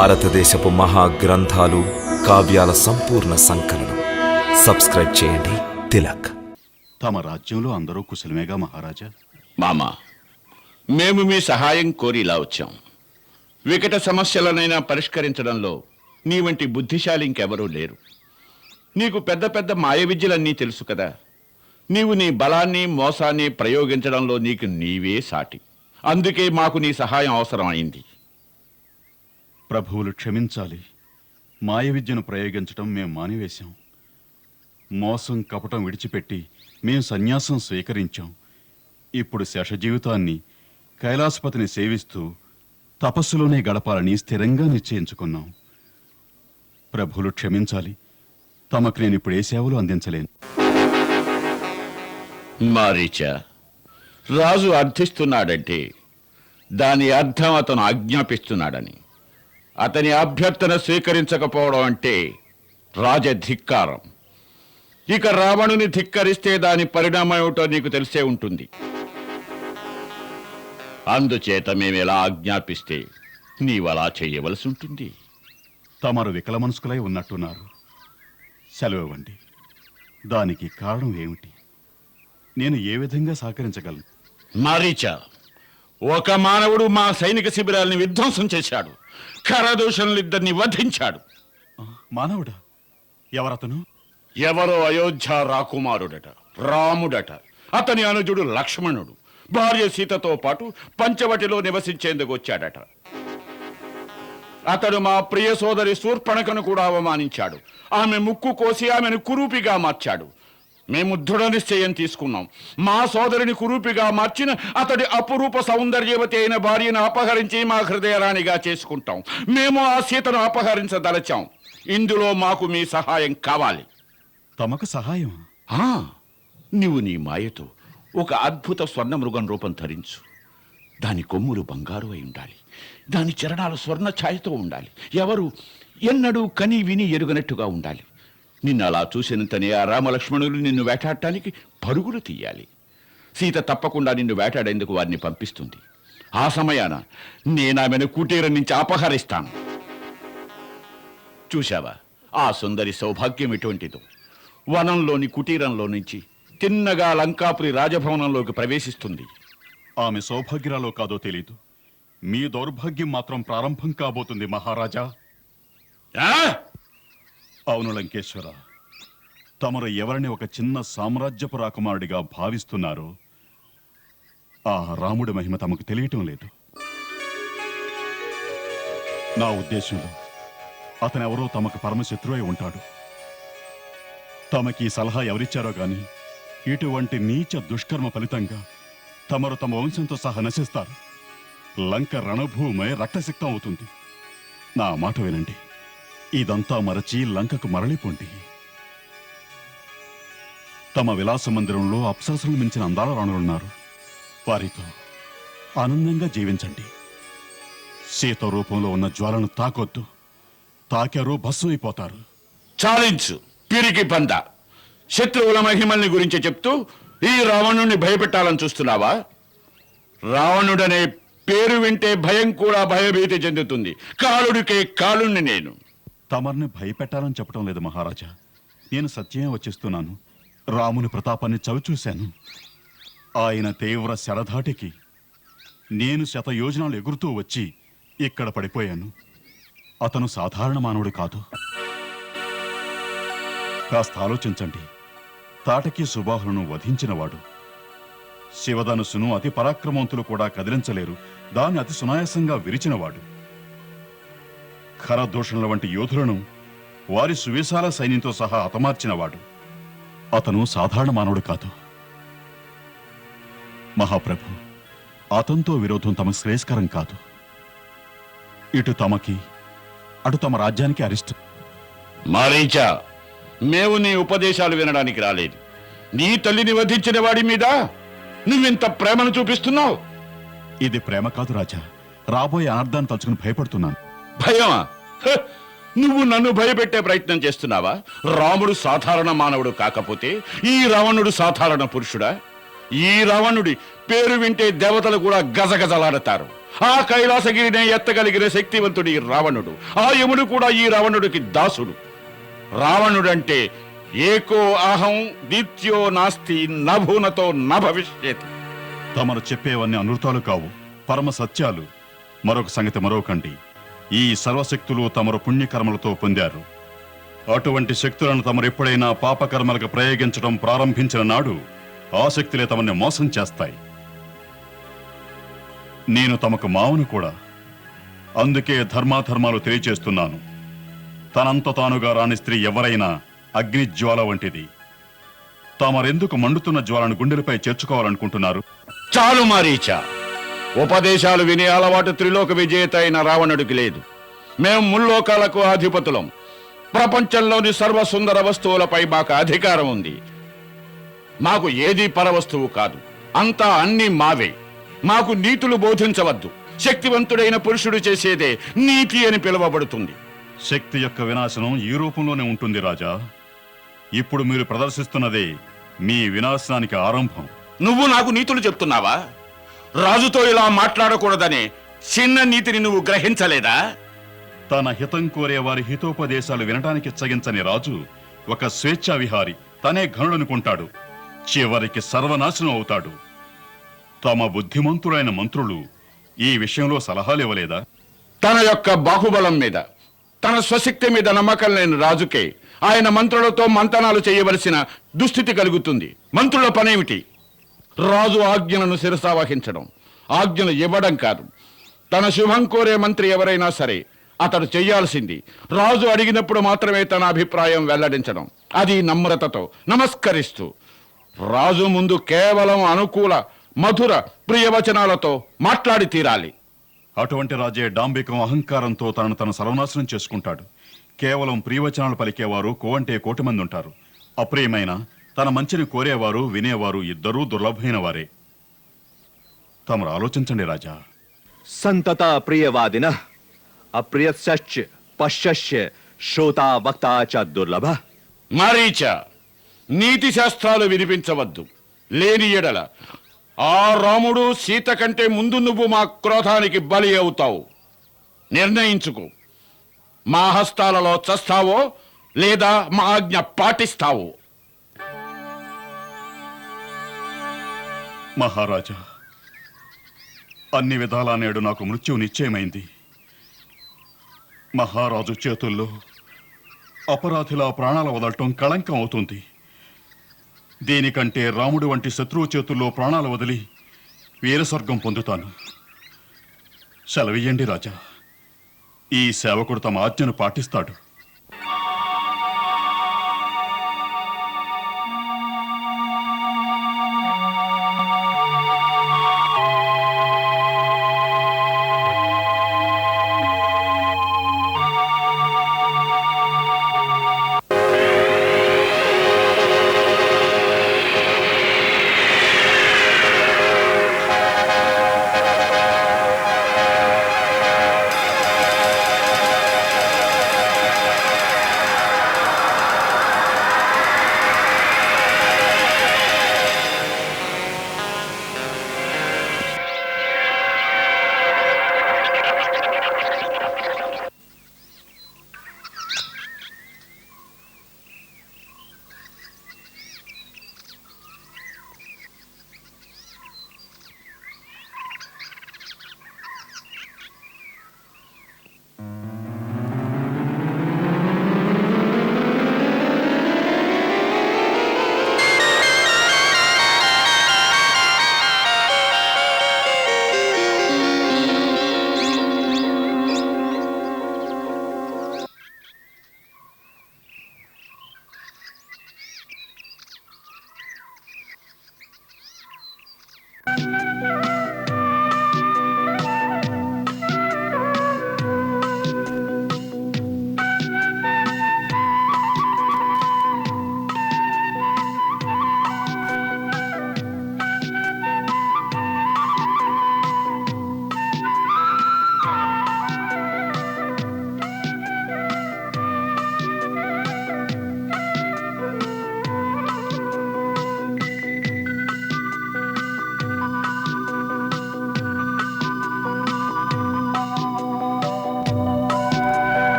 భారతదేశపు మహాగ్రంథాలు, కావ్యాల సంపూర్ణ సంకలనం. సబ్స్క్రైబ్ చేయండి. తిలక్. తమ రాజ్యంలో అందరూ కుశలమేగా మహారాజా? మామా, మేము మీ సహాయం కోరి ఇలా వచ్చాం. వికట సమస్యలనైనా పరిష్కరించడంలో నీ వంటి బుద్ధిశాలి ఇంకెవరూ లేరు. నీకు పెద్ద పెద్ద మాయ విద్యలన్నీ తెలుసు కదా. నీవు నీ బలాన్ని మోసాన్ని ప్రయోగించడంలో నీకు నీవే సాటి. అందుకే మాకు నీ సహాయం అవసరం అయింది. ప్రభువులు క్షమించాలి. మాయ విద్యను ప్రయోగించడం మేము మానివేశాం. మోసం కపటం విడిచిపెట్టి మేము సన్యాసం స్వీకరించాం. ఇప్పుడు శేష జీవితాన్ని కైలాసపతిని సేవిస్తూ తపస్సులోనే గడపాలని స్థిరంగా నిశ్చయించుకున్నాం. ప్రభువులు క్షమించాలి. తమకు నేను ఇప్పుడు ఏ సేవలు అందించలేను. మారీచా, రాజు అర్థిస్తున్నాడంటే దాని అర్థం అతను ఆజ్ఞాపిస్తున్నాడని. అతని అభ్యర్థన స్వీకరించకపోవడం అంటే రాజధిక్కారం. ఇక రావణుని ధిక్కరిస్తే దాని పరిణామం ఏమిటో నీకు తెలిసే ఉంటుంది. అందుచేత మేమెలా ఆజ్ఞాపిస్తే నీవలా చేయవలసి ఉంటుంది. తమరు వికల మనస్కులై ఉన్నట్టున్నారు. సెలవివ్వండి. దానికి కారణం ఏమిటి? నేను ఏ విధంగా సహకరించగలను? మారీచా, ఒక మానవుడు మా సైనిక శిబిరాల్ని విధ్వంసం చేశాడు. ఖరదూషణులిద్దరిని వధించాడు. మానవుడా? ఎవరతను? ఎవరో అయోధ్య రాకుమారుడట, రాముడట. అతని అనుజుడు లక్ష్మణుడు భార్య సీతతో పాటు పంచవటిలో నివసించేందుకు వచ్చాడట. అతడు మా ప్రియ సోదరి శూర్పణఖను కూడా అవమానించాడు. ఆమె ముక్కు కోసి ఆమెను కురూపిగా మార్చాడు. మేము దృఢ నిశ్చయం తీసుకున్నాం. మా సోదరిని కురూపిగా మార్చిన అతడి అపురూప సౌందర్యవతి అయిన భార్యను అపహరించి మా హృదయరాణిగా చేసుకుంటాం. మేము ఆ సీతను అపహరించదలచాం. ఇందులో మాకు మీ సహాయం కావాలి. తమకు సహాయం? నువ్వు నీ మాయతో ఒక అద్భుత స్వర్ణ మృగం రూపం ధరించు. దాని కొమ్ములు బంగారు అయి ఉండాలి. దాని చరణాలు స్వర్ణ ఛాయతో ఉండాలి. ఎవరు ఎన్నడూ కని విని ఎరుగనట్టుగా ఉండాలి. నిన్ను అలా చూసినంతనే ఆ రామలక్ష్మణులు నిన్ను వేటాడటానికి పరుగులు తీయాలి. సీత తప్పకుండా నిన్ను వేటాడేందుకు వారిని పంపిస్తుంది. ఆ సమయాన నేనామెను కుటీరం నుంచి అపహరిస్తాను. చూశావా ఆ సుందరి సౌభాగ్యం ఎటువంటిదో? వనంలోని కుటీరంలో నుంచి తిన్నగా లంకాపురి రాజభవనంలోకి ప్రవేశిస్తుంది. ఆమె సౌభాగ్యరాలో కాదో తెలీదు. మీ దౌర్భాగ్యం మాత్రం ప్రారంభం కాబోతుంది మహారాజా. అవును లంకేశ్వర, తమరు ఎవరిని ఒక చిన్న సామ్రాజ్యపు రాకుమారుడిగా భావిస్తున్నారో ఆ రాముడి మహిమ తమకు తెలియటం లేదు. నా ఉద్దేశంలో అతనెవరో తమకు పరమశత్రువై ఉంటాడు. తమకి ఈ సలహా ఎవరిచ్చారో గాని ఇటువంటి నీచ దుష్కర్మ ఫలితంగా తమరు తమ వంశంతో సహా నశిస్తారు. లంక రణభూమి రక్తసిక్తం అవుతుంది. నా మాట వినండి. ఇదంతా మరచి లంకకు మరలిపోండి. తమ విలాస మందిరంలో అప్సరసులు మించిన అందాల రాణులున్నారు. వారితో ఆనందంగా జీవించండి. సీత రూపంలో ఉన్న జ్వాలను తాకొద్దు. తాకారో భస్మైపోతారు. చాలించు పిరికి పంద. శత్రువుల మహిమల్ని గురించి చెప్తూ ఈ రావణుణ్ణి భయపెట్టాలని చూస్తున్నావా? రావణుడనే పేరు వింటే భయం కూడా భయభీతి చెందుతుంది. కాలుడికే కాలుణ్ణి నేను. తమర్ని భయపెట్టాలని చెప్పడం లేదు మహారాజా. నేను సత్యమే వచ్చిస్తున్నాను. రాముని ప్రతాపాన్ని చవిచూశాను. ఆయన తీవ్ర శరధాటికి నేను శతయోజనాలు ఎగురుతూ వచ్చి ఇక్కడ పడిపోయాను. అతను సాధారణ మానవుడు కాదు. కాస్త ఆలోచించండి. తాటకి సుబాహులను వధించినవాడు. శివధనుసును అతి పరాక్రమవంతులు కూడా కదిలించలేరు. దాన్ని అతి సునాయాసంగా విరిచినవాడు. ఖరదూషణుల వంటి యోధులను వారి సువిశాల సైన్యంతో సహా హతమార్చినవాడు. అతను సాధారణ మానవుడు కాదు. మహాప్రభు, అతనితో విరోధం తమకు శ్రేయస్కరం కాదు. ఇటు తమకి అటు తమ రాజ్యానికి అరిష్టం. మారీచా, మేము నీ ఉపదేశాలు వినడానికి రాలేదు. నీ తల్లిని వధించిన వాడి మీద నువ్వింత ప్రేమను చూపిస్తున్నావు. ఇది ప్రేమ కాదు రాజా. రాబోయే అనర్థాన్ని తలుచుకుని భయపడుతున్నాను. భయమా? నువ్వు నన్ను భయపెట్టే ప్రయత్నం చేస్తున్నావా? రాముడు సాధారణ మానవుడు కాకపోతే ఈ రావణుడు సాధారణ పురుషుడా? ఈ రావణుడి పేరు వింటే దేవతలు కూడా గజగజలాడతారు. ఆ కైలాసగిరినే ఎత్తగలిగిన శక్తివంతుడి రావణుడు. ఆ యముడు కూడా ఈ రావణుడికి దాసుడు. రావణుడంటే ఏకో అహం ద్విత్యో నాస్తి నభూనతో నభవిష్యతి. తమరు చెప్పేవన్నీ అనృతాలు కావు, పరమ సత్యాలు. మరొక సంగతి మరొకండి, ఈ సర్వశక్తులు తమరు పుణ్యకర్మలతో పొందారు. అటువంటి శక్తులను తమరు ఎప్పుడైనా పాపకర్మలకు ప్రయోగించడం ప్రారంభించిన నాడు ఆ శక్తులే తమని మోసం చేస్తాయి. నేను తమకు మావను కూడా, అందుకే ధర్మాధర్మాలు తెలియచేస్తున్నాను. తనంత తానుగా రాని స్త్రీ ఎవరైనా అగ్నిజ్వాల వంటిది. తమరెందుకు మండుతున్న జ్వాలను గుండెలపై చేర్చుకోవాలనుకుంటున్నారు? చాలు మారీచా, ఉపదేశాలు వినే అలవాటు త్రిలోక విజేత అయిన రావణుడికి లేదు. మేం ముల్లోకాలకు అధిపతులం. ప్రపంచంలోని సర్వసుందర వస్తువులపై మాకు అధికారం ఉంది. మాకు ఏదీ పరవస్తువు కాదు, అంతా అన్ని మావే. మాకు నీతులు బోధించవద్దు. శక్తివంతుడైన పురుషుడు చేసేదే నీతి అని పిలువబడుతుంది. శక్తి యొక్క వినాశనం ఈ రూపంలోనే ఉంటుంది రాజా. ఇప్పుడు మీరు ప్రదర్శిస్తున్నదే మీ వినాశనానికి ఆరంభం. నువ్వు నాకు నీతులు చెప్తున్నావా? రాజుతో ఇలా మాట్లాడకూడదనే చిన్న నీతిని నువ్వు గ్రహించలేదా? తన హితం కోరే వారి హితోపదేశాలు వినడానికి చగించని రాజు ఒక స్వేచ్ఛా విహారి. తనే ఘనుడనుకుంటాడు, చివరికి సర్వనాశనం అవుతాడు. తమ బుద్ధిమంతులైన మంత్రులు ఈ విషయంలో సలహాలు ఇవ్వలేదా? తన యొక్క బాహుబలం మీద, తన స్వశక్తి మీద నమ్మకం లేని రాజుకే ఆయన మంత్రులతో మంతనాలు చేయవలసిన దుస్థితి కలుగుతుంది. మంత్రుల పనేమిటి? రాజు ఆజ్ఞలను శిరసావహించడం, ఆజ్ఞలు ఇవ్వడం కాదు. తన శుభం కోరే మంత్రి ఎవరైనా సరే అతడు చెయ్యాల్సింది రాజు అడిగినప్పుడు మాత్రమే తన అభిప్రాయం వెల్లడించడం. అది నమ్రతతో నమస్కరిస్తూ. రాజు ముందు కేవలం అనుకూల మధుర ప్రియవచనాలతో మాట్లాడి తీరాలి. అటువంటి రాజే డాంబికం అహంకారంతో తనను సర్వనాశనం చేసుకుంటాడు. కేవలం ప్రియవచనాలు పలికేవారు కోవంటే కోటి మంది ఉంటారు. అప్రియమైన తన మంచిని కోరేవారు వినేవారు ఇద్దరూ దుర్లభమైన వారే. తమరు ఆలోచించండి రాజా. సంతత ప్రియవాదిన అప్రియశ్చ పశ్యశ్చ శ్రోతా వక్తా చ దుర్లభ. మారీచ, నీతి శాస్త్రాలు వినిపించవద్దు. లేని ఎడల ఆ రాముడు సీత కంటే ముందు నువ్వు మా క్రోధానికి బలి అవుతావు. నిర్ణయించుకో, మా హస్తాలలో చస్తావో లేదా మా ఆజ్ఞ పాటిస్తావో. మహారాజా, అన్ని విధాలా నేడు నాకు మృత్యు నిశ్చయమైంది. మహారాజు చేతుల్లో అపరాధిలా ప్రాణాలు వదలటం కళంకం అవుతుంది. దీనికంటే రాముడు వంటి శత్రువు చేతుల్లో ప్రాణాలు వదిలి వీరస్వర్గం పొందుతాను. సెలవియ్యండి రాజా, ఈ సేవకుడు తమ ఆజ్ఞను పాటిస్తాడు.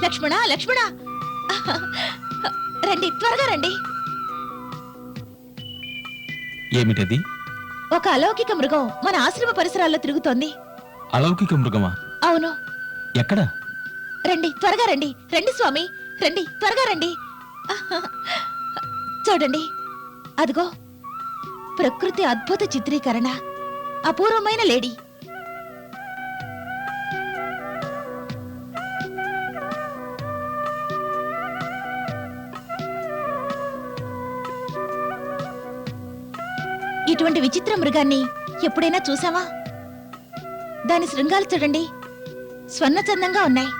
లక్ష్మణ లక్ష్మణ రండి, త్వరగా రండి. ఏమిటది? ఒక అలౌకిక మృగం మన ఆశ్రమ పరిసరాల్లో తిరుగుతోంది. అలౌకిక మృగమా? అవును. ఎక్కడ? రండి, త్వరగా రండి. రండి స్వామి, రండి, త్వరగా రండి. చూడండి, అదిగో ప్రకృతి అద్భుత చిత్రీకరణ, అపూర్వమైన లేడీ. ఇటువంటి విచిత్ర మృగాన్ని ఎప్పుడైనా చూసావా? దాని శృంగాలు చూడండి, స్వర్ణచందంగా ఉన్నాయి.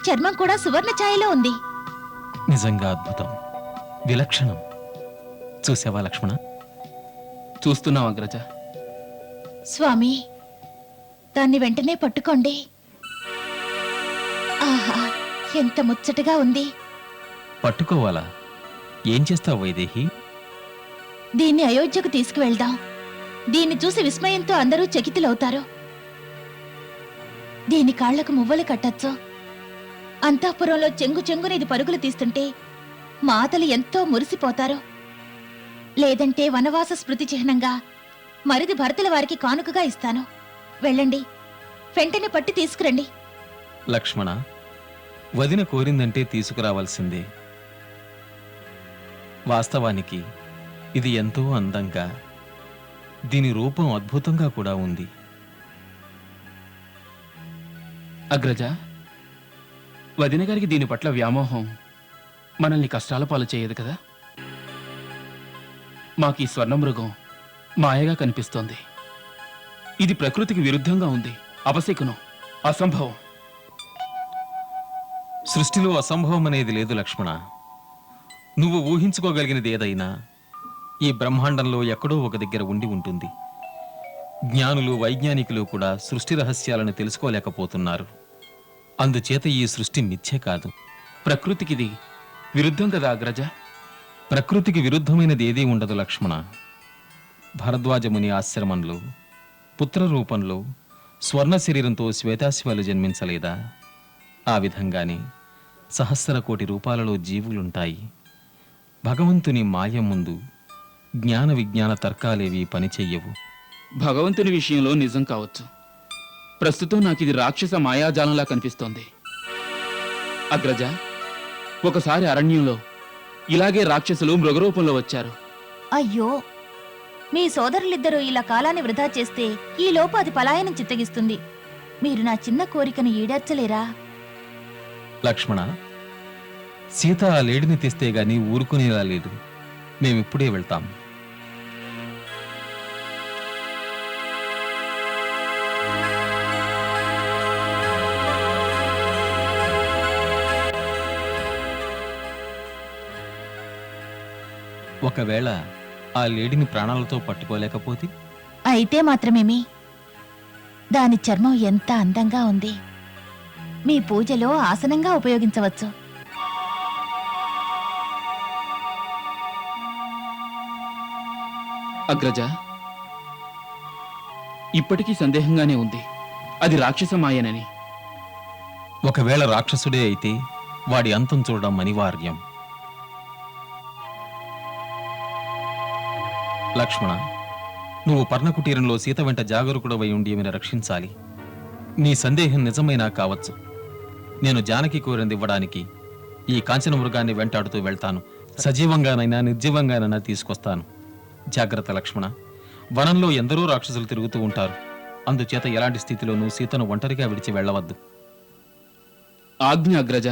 చర్మం కూడా సువర్ణ ఛాయలో ఉంది. నిజంగా అద్భుతం, విలక్షణం. చూసావా లక్ష్మణ? చూస్తున్నాం అగ్రజ. స్వామి, దాన్ని వెంటనే పట్టుకోండి. ఆహా, ఎంత ముచ్చటగా ఉంది. పట్టుకోవాలా? ఏం చేస్తావు వైదేహి? దీన్ని అయోధ్యకు తీసుకువెళ్దాం. దీన్ని చూసి విస్మయంతో అందరూ చకితులవుతారు. దీని కాళ్లకు మువ్వలు కట్టచ్చు. అంతఃపురంలో చెంగు చెంగునిది పరుగులు తీస్తుంటే మాతలు ఎంతో మురిసిపోతారు. లేదంటే వనవాస స్మృతి చిహ్నంగా మరిది భర్తల వారికి కానుకగా ఇస్తాను. వెళ్ళండి, వెంటనే పట్టి తీసుకురండి. లక్ష్మణ, వదిన కోరిందంటే తీసుకురావాల్సిందే. వాస్తవానికి ఇది ఎంతో అందంగా, దీని రూపం అద్భుతంగా కూడా ఉంది. అగ్రజ, వదిన గారికి దీని పట్ల వ్యామోహం మనల్ని కష్టాల పాలు చేయదు కదా? మాకీ స్వర్ణమృగం మాయగా కనిపిస్తోంది. ఇది ప్రకృతికి విరుద్ధంగా ఉంది. అపశకునం, అసంభవం. సృష్టిలో అసంభవం అనేది లేదు లక్ష్మణ. నువ్వు ఊహించుకోగలిగినది ఏదైనా ఈ బ్రహ్మాండంలో ఎక్కడో ఒక దగ్గర ఉండి ఉంటుంది. జ్ఞానులు, వైజ్ఞానికులు కూడా సృష్టి రహస్యాలను తెలుసుకోలేకపోతున్నారు. అందుచేత ఈ సృష్టి మిథ్య కాదు. ప్రకృతికిది విరుద్ధం కదా అగ్రజ? ప్రకృతికి విరుద్ధమైనది ఏదీ ఉండదు లక్ష్మణ. భరద్వాజముని ఆశ్రమంలో పుత్ర రూపంలో స్వర్ణ శరీరంతో శ్వేతాశ్వాలు జన్మించలేదా? ఆ విధంగానే సహస్ర కోటి రూపాలలో జీవులుంటాయి. భగవంతుని మాయ ముందు జ్ఞాన విజ్ఞాన తర్కాలేవి పనిచెయ్యవు. భగవంతుని విషయంలో నిజం కావచ్చు. ప్రస్తుతం నాకిది రాక్షస మాయాజాలంలా కనిపిస్తోంది. అగ్రజ, ఒకసారి అరణ్యంలో ఇలాగే రాక్షసులు మృగరూపంలో వచ్చారు. అయ్యో, మీ సోదరులిద్దరూ ఇలా కాలాన్ని వృధా చేస్తే ఈ లోపు అది పలాయనం చిత్తగిస్తుంది. మీరు నా చిన్న కోరికను ఈడేర్చలేరా? లక్ష్మణ, సీత ఆ లేడిని తెస్తే గాని ఊరుకునేలా లేదు. మేమిప్పుడే వెళ్తాం. ఒకవేళ ఆ లేడిని ప్రాణాలతో పట్టుకోలేకపోతే? అయితే మాత్రమేమి, దాని చర్మం ఎంత అందంగా ఉంది. మీ పూజలో ఆసనంగా ఉపయోగించవచ్చు. అగ్రజ, ఇప్పటికీ సందేహంగానే ఉంది అది రాక్షస మాయనని. ఒకవేళ రాక్షసుడే అయితే వాడి అంతం చూడడం అనివార్యం. లక్ష్మణ, నువ్వు పర్ణకుటీరంలో సీత వెంట జాగరూకుడవై ఉండి ఈమెను రక్షించాలి. నీ సందేహం నిజమైనా కావచ్చు. నేను జానకి కోరింది ఇవ్వడానికి ఈ కాంచన మృగాన్ని వెంటాడుతూ వెళ్తాను. సజీవంగానైనా నిర్జీవంగానైనా తీసుకొస్తాను. జాగ్రత్త లక్ష్మణ. వనంలో ఎందరో రాక్షసులు తిరుగుతూ ఉంటారు. అందుచేత ఎలాంటి స్థితిలోనూ సీతను ఒంటరిగా విడిచి వెళ్ళవద్దు. ఆజ్ఞ అగ్రజ.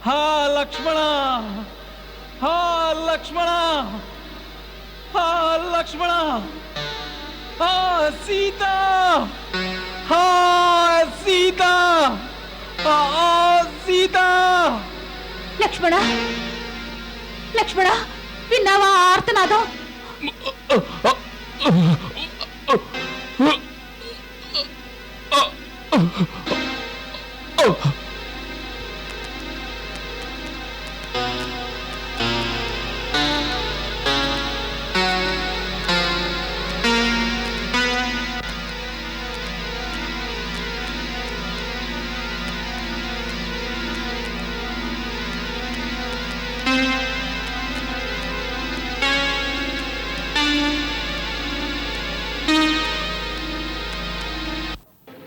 హా లక్ష్మణ, హా లక్ష్మణ, హా లక్ష్మణ, హా సీత, హా సీత, హా సీత. లక్ష్మణ, లక్ష్మణ, విన్నావా ఆ ఆర్తనాదం?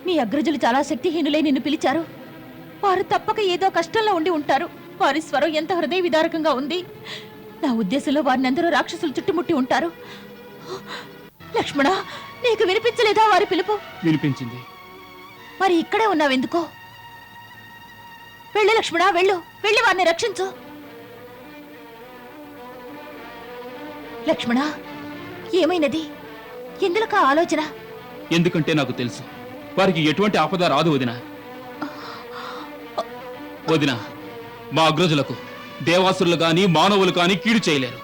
మీ అగ్రజులు చాలా శక్తిహీనులై నిన్ను పిలిచారు. వారు తప్పక ఏదో కష్టంలో ఉండి ఉంటారు. వారి స్వరం ఎంత హృదయ విదారకంగా ఉంది. నా ఉద్దేశంలో వారిని అందరూ రాక్షసులు చుట్టుముట్టి ఉంటారు. లక్ష్మణ, నీకు వినిపించలేదా వారి పిలుపు? వినిపించింది. మరి ఇక్కడే ఉన్నావెందుకో? వెళ్ళు లక్ష్మణ, వెళ్ళు, వెళ్ళి వారిని రక్షించు. లక్ష్మణ, ఏమైనది? ఎందులకు ఆ ఆలోచన? ఎందుకంటే నాకు తెలుసు వారికి ఎటువంటి ఆపద రాదు వదిన. వదిన, మా అగ్రజులకు దేవాసురులు గాని మానవులు కాని కీడు చేయలేరు.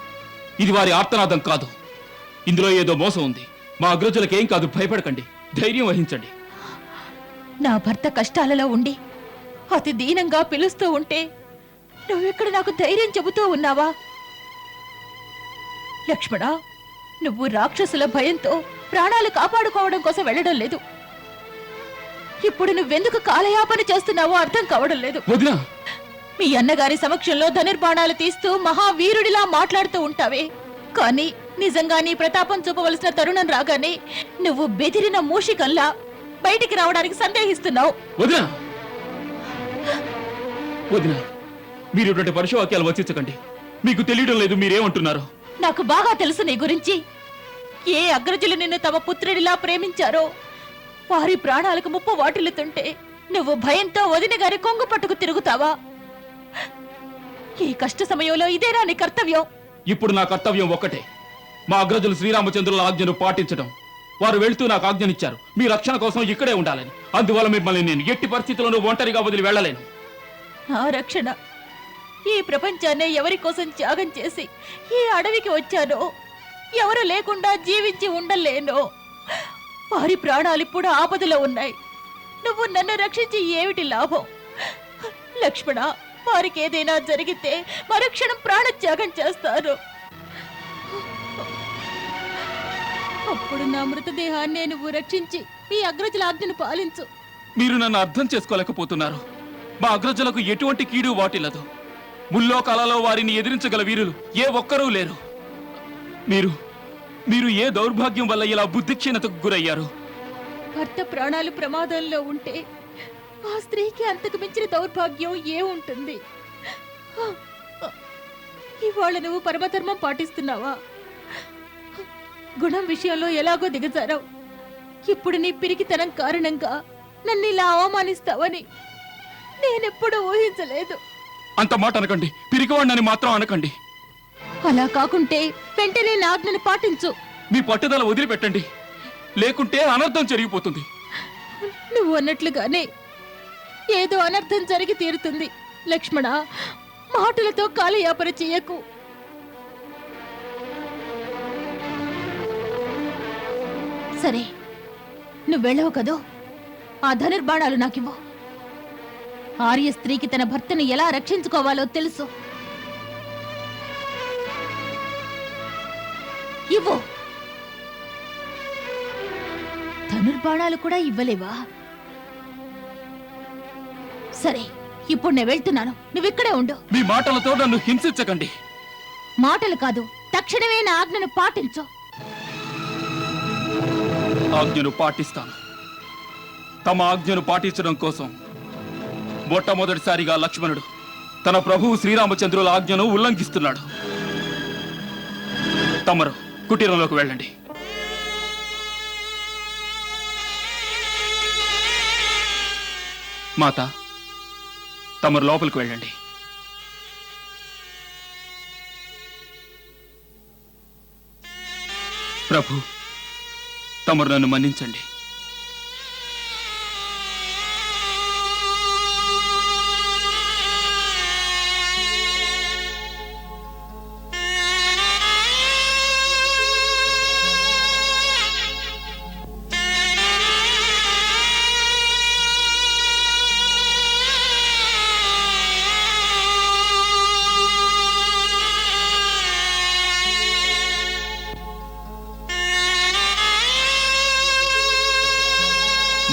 ఇది వారి ఆర్తనాదం కాదు. ఇందులో ఏదో మోసం ఉంది. మా అగ్రజులకేం కాదు, భయపడకండి, ధైర్యం వహించండి. నా భర్త కష్టాలలో ఉండి అతి దీనంగా పిలుస్తూ ఉంటే నువ్వెక్కడ నాకు ధైర్యం చెబుతూ ఉన్నావా? లక్ష్మణ, నువ్వు రాక్షసుల భయంతో ప్రాణాలు కాపాడుకోవడం కోసం వెళ్ళడం లేదు. ఇప్పుడు నువ్వెందుకు కాలయాపన చేస్తున్నావో అర్థం కావడం లేదు. వదినా, మీ అన్నగారి సమక్షంలో ధనుర్బాణాలు తీస్తూ మహావీరుడిలా మాట్లాడుతూ ఉంటావే, కానీ నిజంగా నీ ప్రతాపం చూపవలసిన తరుణం రాగానే నువ్వు బెదిరిన మూషికంలా బయటికి రావడానికి సందేహిస్తున్నావు. వదినా, వదినా, మీరు ఇటువంటి పరుషవాక్యాలు వచ్చించకండి. మీకు తెలియడం లేదు మీరేమంటున్నారు. నాకు బాగా తెలుసు నీ గురించి. ఏ అగ్రజులు నిన్ను తమ పుత్రుడిలా ప్రేమించారో వారి ప్రాణాలకు ముప్పు వాటిల్లుతుంటే నువ్వు భయంతో వదిన గారి కొంగు పట్టుకు తిరుగుతావా? ఈ కష్ట సమయంలో ఇదేనా నీ కర్తవ్యం? ఇప్పుడు నా కర్తవ్యం ఒక్కటే, మా అగ్రజులు శ్రీరామచంద్రుల ఆజ్ఞను పాటించడం. వారు వెళ్తూ నాకు ఆజ్ఞనిచ్చారు, మీ రక్షణ కోసం ఇక్కడే ఉండాలని. అందువల్ల మిమ్మల్ని నేను ఎట్టి పరిస్థితుల్లోనూ ఒంటరిగా వదిలి వెళ్ళలేను. నా రక్షణ, ఈ ప్రపంచాన్నే ఎవరి కోసం త్యాగం చేసి ఈ అడవికి వచ్చానో, ఎవరు లేకుండా జీవించి ఉండలేనో, వారి ప్రాణాలు ఇప్పుడు ఆపదలో ఉన్నాయి. నువ్వు నన్ను రక్షించి ఏమిటి లాభం? లక్ష్మణ, వారికి ఏదైనా జరిగితే మరుక్షణం ప్రాణత్యాగం చేస్తారు. అప్పుడు నా మృతదేహాన్ని నువ్వు రక్షించి మీ అగ్రజుల ఆజ్ఞను పాలించు. మీరు నన్ను అర్థం చేసుకోలేకపోతున్నారు. మా అగ్రజులకు ఎటువంటి కీడు వాటిల్లదు. ముల్లోకాలలో వారిని ఎదిరించగల వీరులు ఏ ఒక్కరూ లేరు. మీరు ఏ దౌర్భాగ్యం వల్ల ఇలా బుద్ధిక్షీణతకు గురయ్యారు? భర్త ప్రాణాలు ప్రమాదంలో ఉంటే ఆ స్త్రీకి అంతకు మించిన దౌర్భాగ్యం ఏముంటుంది? ఇవాళ నువ్వు పరమధర్మం పాటిస్తున్నావా? గుణం విషయంలో ఎలాగో దిగజారావు. ఇప్పుడు నీ పిరికితనం కారణంగా నన్ను ఇలా అవమానిస్తావని నేనెప్పుడూ ఊహించలేదు. అంత మాట అనకండి, పిరికివాడినని మాత్రం అనకండి. అలా కాకుంటే వెంటనే నా ఆజ్ఞను పాటించు. మీ పట్టుదల వదిలిపెట్టండి, లేకుంటే అనర్థం జరిగిపోతుంది. నువ్వు అన్నట్లుగానే ఏదో అనర్థం జరిగి తీరుతుంది. లక్ష్మణ, మాటలతో కాలయాపన చెయ్యకు. సరే, నువ్వు వెళ్ళవు కదో, ఆ ధనుర్బాణాలు నాకివ్వు. ఆర్య స్త్రీకి తన భర్తను ఎలా రక్షించుకోవాలో తెలుసు. ఇవ్వు. ధనుర్బాణాలు కూడా ఇవ్వలేవా? సరే, ఇప్పుడు నేను వెళ్తున్నాను, నువ్విక్కడే ఉండు. మీ మాటలతో నన్ను హింసించకండి. మాటలు కాదు, తక్షణమే నా ఆజ్ఞను పాటించు. ఆజ్ఞను పాటిస్తాను. తమ ఆజ్ఞను పాటించడం కోసం మొట్టమొదటిసారిగా లక్ష్మణుడు తన ప్రభువు శ్రీరామచంద్రుల ఆజ్ఞను ఉల్లంఘిస్తున్నాడు. తమరు కుటీరంలోకి వెళ్ళండి. మాత, తమరు లోపలికి వెళ్ళండి. ప్రభు, తమరు నన్ను మన్నించండి.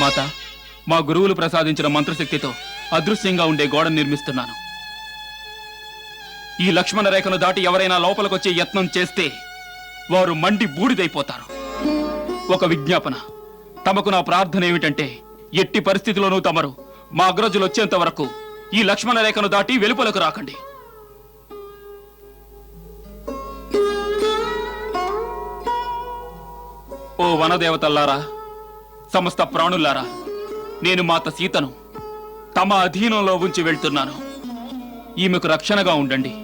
మాత, మా గురువులు ప్రసాదించిన మంత్రశక్తితో అదృశ్యంగా ఉండే గోడను నిర్మిస్తున్నాను. ఈ లక్ష్మణ రేఖను దాటి ఎవరైనా లోపలికొచ్చే యత్నం చేస్తే వారు మండి బూడిదైపోతారు. ఒక విజ్ఞాపన, తమకు నా ప్రార్థన ఏమిటంటే, ఎట్టి పరిస్థితిలోనూ తమరు మా అగ్రజులు వచ్చేంత వరకు ఈ లక్ష్మణ రేఖను దాటి వెలుపలకు రాకండి. ఓ వనదేవతల్లారా, సమస్త ప్రాణులారా, నేను మాత సీతను తమ అధీనంలో ఉంచి వెళ్తున్నాను. ఈమెకు రక్షణగా ఉండండి.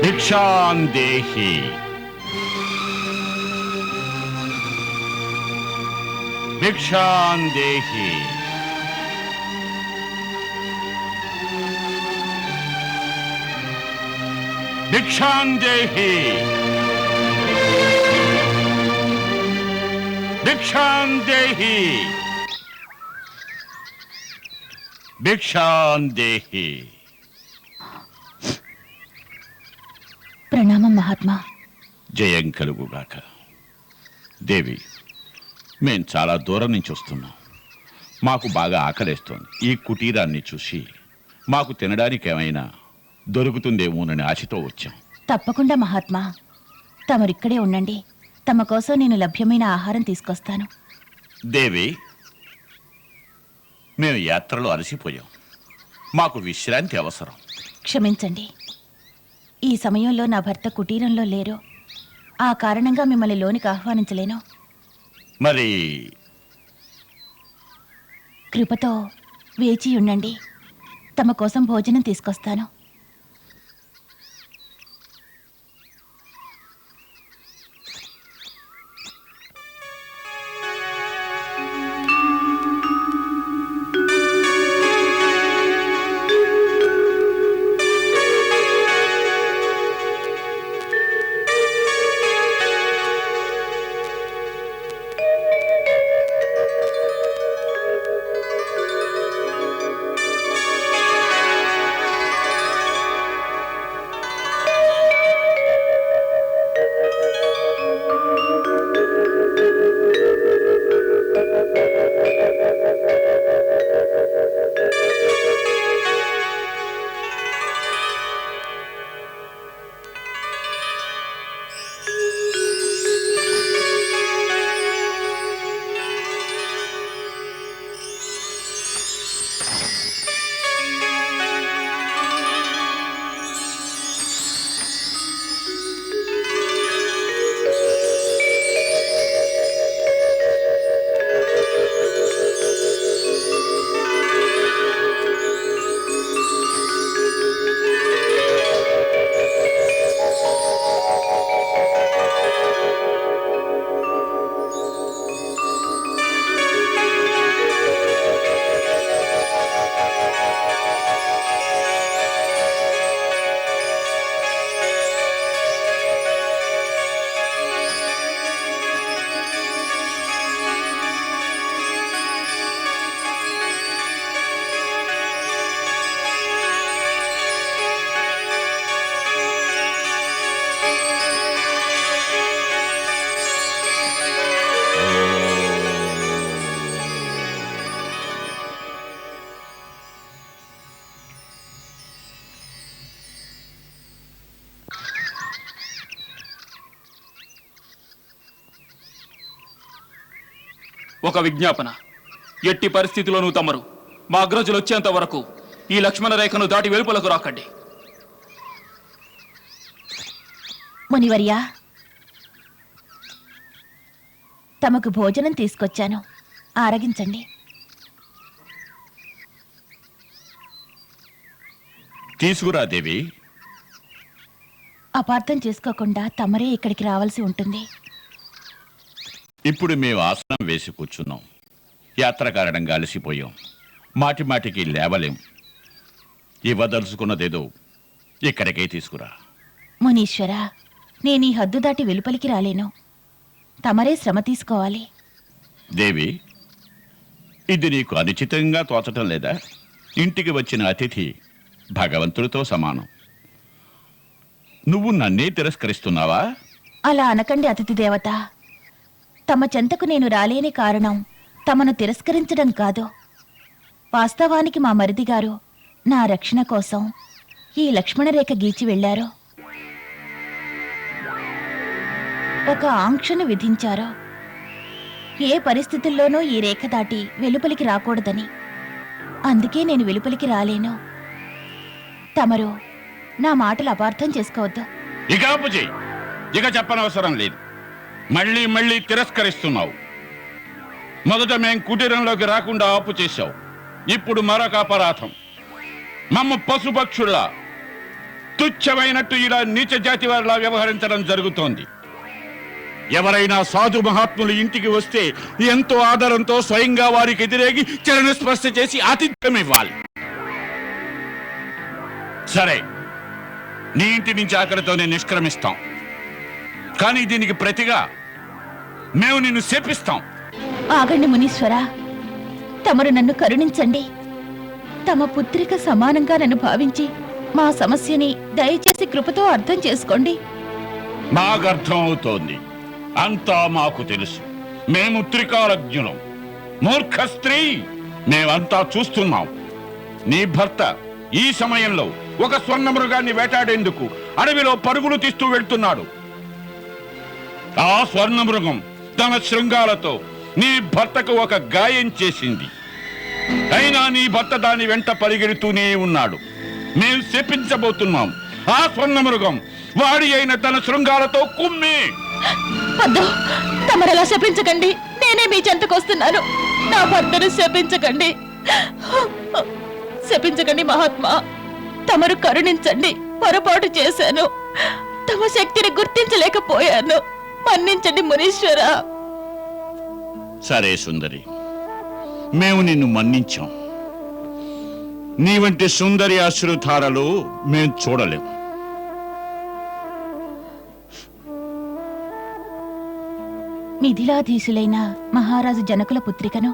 భిక్షాందేహి. భిక్షాందేహి. భిక్షాందేహి. భిక్షాందేహి. భిక్షాందేహి. ప్రణామం మహాత్మా. జయం కలుగుగాక. దేవి, మేం చాలా దూరం నుంచి వస్తున్నాం. మాకు బాగా ఆకలేస్తోంది. ఈ కుటీరాన్ని చూసి మాకు తినడానికి ఏమైనా దొరుకుతుందేమోనని ఆశతో వచ్చాం. తప్పకుండా మహాత్మా, తమరిక్కడే ఉండండి. తమ కోసం నేను లభ్యమైన ఆహారం తీసుకొస్తాను. దేవి, మేము యాత్రలో అలసిపోయాం. మాకు విశ్రాంతి అవసరం. క్షమించండి, ఈ సమయంలో నా భర్త కుటీరంలో లేరు. ఆ కారణంగా మిమ్మల్ని లోనికి ఆహ్వానించలేను. మరి కృపతో వేచి ఉండండి. తమ కోసం భోజనం తీసుకొస్తాను. ఒక విజ్ఞాపన. ఎట్టి పరిస్థితిలోనూ తమరు మా అగ్రజులు వచ్చేంత వరకు ఈ లక్ష్మణ రేఖను దాటి వెలుపలకు రాకండి. మునివర్యా, తమకు భోజనం తీసుకొచ్చాను, ఆరగించండి. తీసుకురా దేవి. అపార్థం చేసుకోకుండా తమరే ఇక్కడికి రావాల్సి ఉంటుంది. ఇప్పుడు మేము ఆసనం వేసి కూర్చున్నాం. యాత్ర కారణంగా అలసిపోయాం. మాటి మాటికి లేవలేం. ఇవ్వదలుచుకున్నదేదో ఇక్కడికే తీసుకురా. మునీశ్వరా, నేను ఈ హద్దు దాటి వెలుపలికి రాలేను. తమరే శ్రమ తీసుకోవాలి. దేవి, ఇది నీకు అనుచితంగా తోచటం లేదా? ఇంటికి వచ్చిన అతిథి భగవంతుడితో సమానం. నువ్వు నన్నే తిరస్కరిస్తున్నావా? అలా అనకండి అతిథి దేవత. తమ చెంతకు నేను రాలేని కారణం తమను తిరస్కరించడం కాదు. వాస్తవానికి మా మరిదిగారు నా రక్షణ కోసం ఈ లక్ష్మణరేఖ గీచి వెళ్లారు. ఒక ఆంక్షను విధించారు. ఏ పరిస్థితుల్లోనూ ఈ రేఖ దాటి వెలుపలికి రాకూడదని. అందుకే నేను వెలుపలికి రాలేను. తమరు నా మాటలు అపార్థం చేసుకోవద్దు. ఇక ఆపు చెయ్యి. ఇక చెప్పనవసరం లేదు. మళ్ళీ మళ్ళీ తిరస్కరిస్తున్నావు. మొదట మేం కుటీరంలోకి రాకుండా ఆపు చేశావు. ఇప్పుడు మరొక అపరాధం. మమ్మ పశుపక్షుల్లా తుచ్చమైనట్టు ఇలా నీచ జాతి వారిలా వ్యవహరించడం జరుగుతోంది. ఎవరైనా సాధు మహాత్ములు ఇంటికి వస్తే ఎంతో ఆదరంతో స్వయంగా వారికి ఎదురేగి చరణ స్పర్శ చేసి ఆతిథ్యం ఇవ్వాలి. సరే, నీ ఇంటి నుంచి ఆఖరితోనే నిష్క్రమిస్తాం. కానీ దీనికి ప్రతిగా మేము నిన్ను శపిస్తాం. ఆగండి మునీశ్వరా, తమరు నన్ను కరుణించండి. తమ పుత్రిక సమానంగా నన్ను భావించి మా సమస్యని దయచేసి కృపతో అర్థం చేసుకోండి. మాకు అర్థం అవుతోంది. అంతా మాకు తెలుసు. మేము త్రికాలజ్ఞులం. మూర్ఖ స్త్రీ, మేమంతా చూస్తున్నాం. నీ భర్త ఈ సమయంలో ఒక స్వర్ణ మృగాన్ని వేటాడేందుకు అడవిలో పరుగులు తీస్తూ వెళ్తున్నాడు. ఆ స్వర్ణ మృగం తన శృంగాలతో నీ భర్తకు ఒక గాయం చేసింది. అయినా నీ భర్త దాని వెంట పరిగెడుతూనే ఉన్నాడు. మేము శపించబోతున్నాం. ఆ స్వర్ణ మృగం వాడి అయిన తన శృంగాలతో కుమ్మి. వద్దు, తమరలా శపించకండి. నేనే మీ చెంతకు వస్తున్నాను. నా భర్తను శపించకండి. శపించకండి మహాత్మా. తమరు కరుణించండి. పొరపాటు చేశాను. తమ శక్తిని గుర్తించలేకపోయాను. మన్నించండి మునీశ్వరా. సరే సుందరి, మేము నిన్ను మన్నించాం. నీ వంటి సుందరి అశ్రుధారలు మేం చూడలేం. మిథిలాధీశులైన మహారాజు జనకుల పుత్రికను.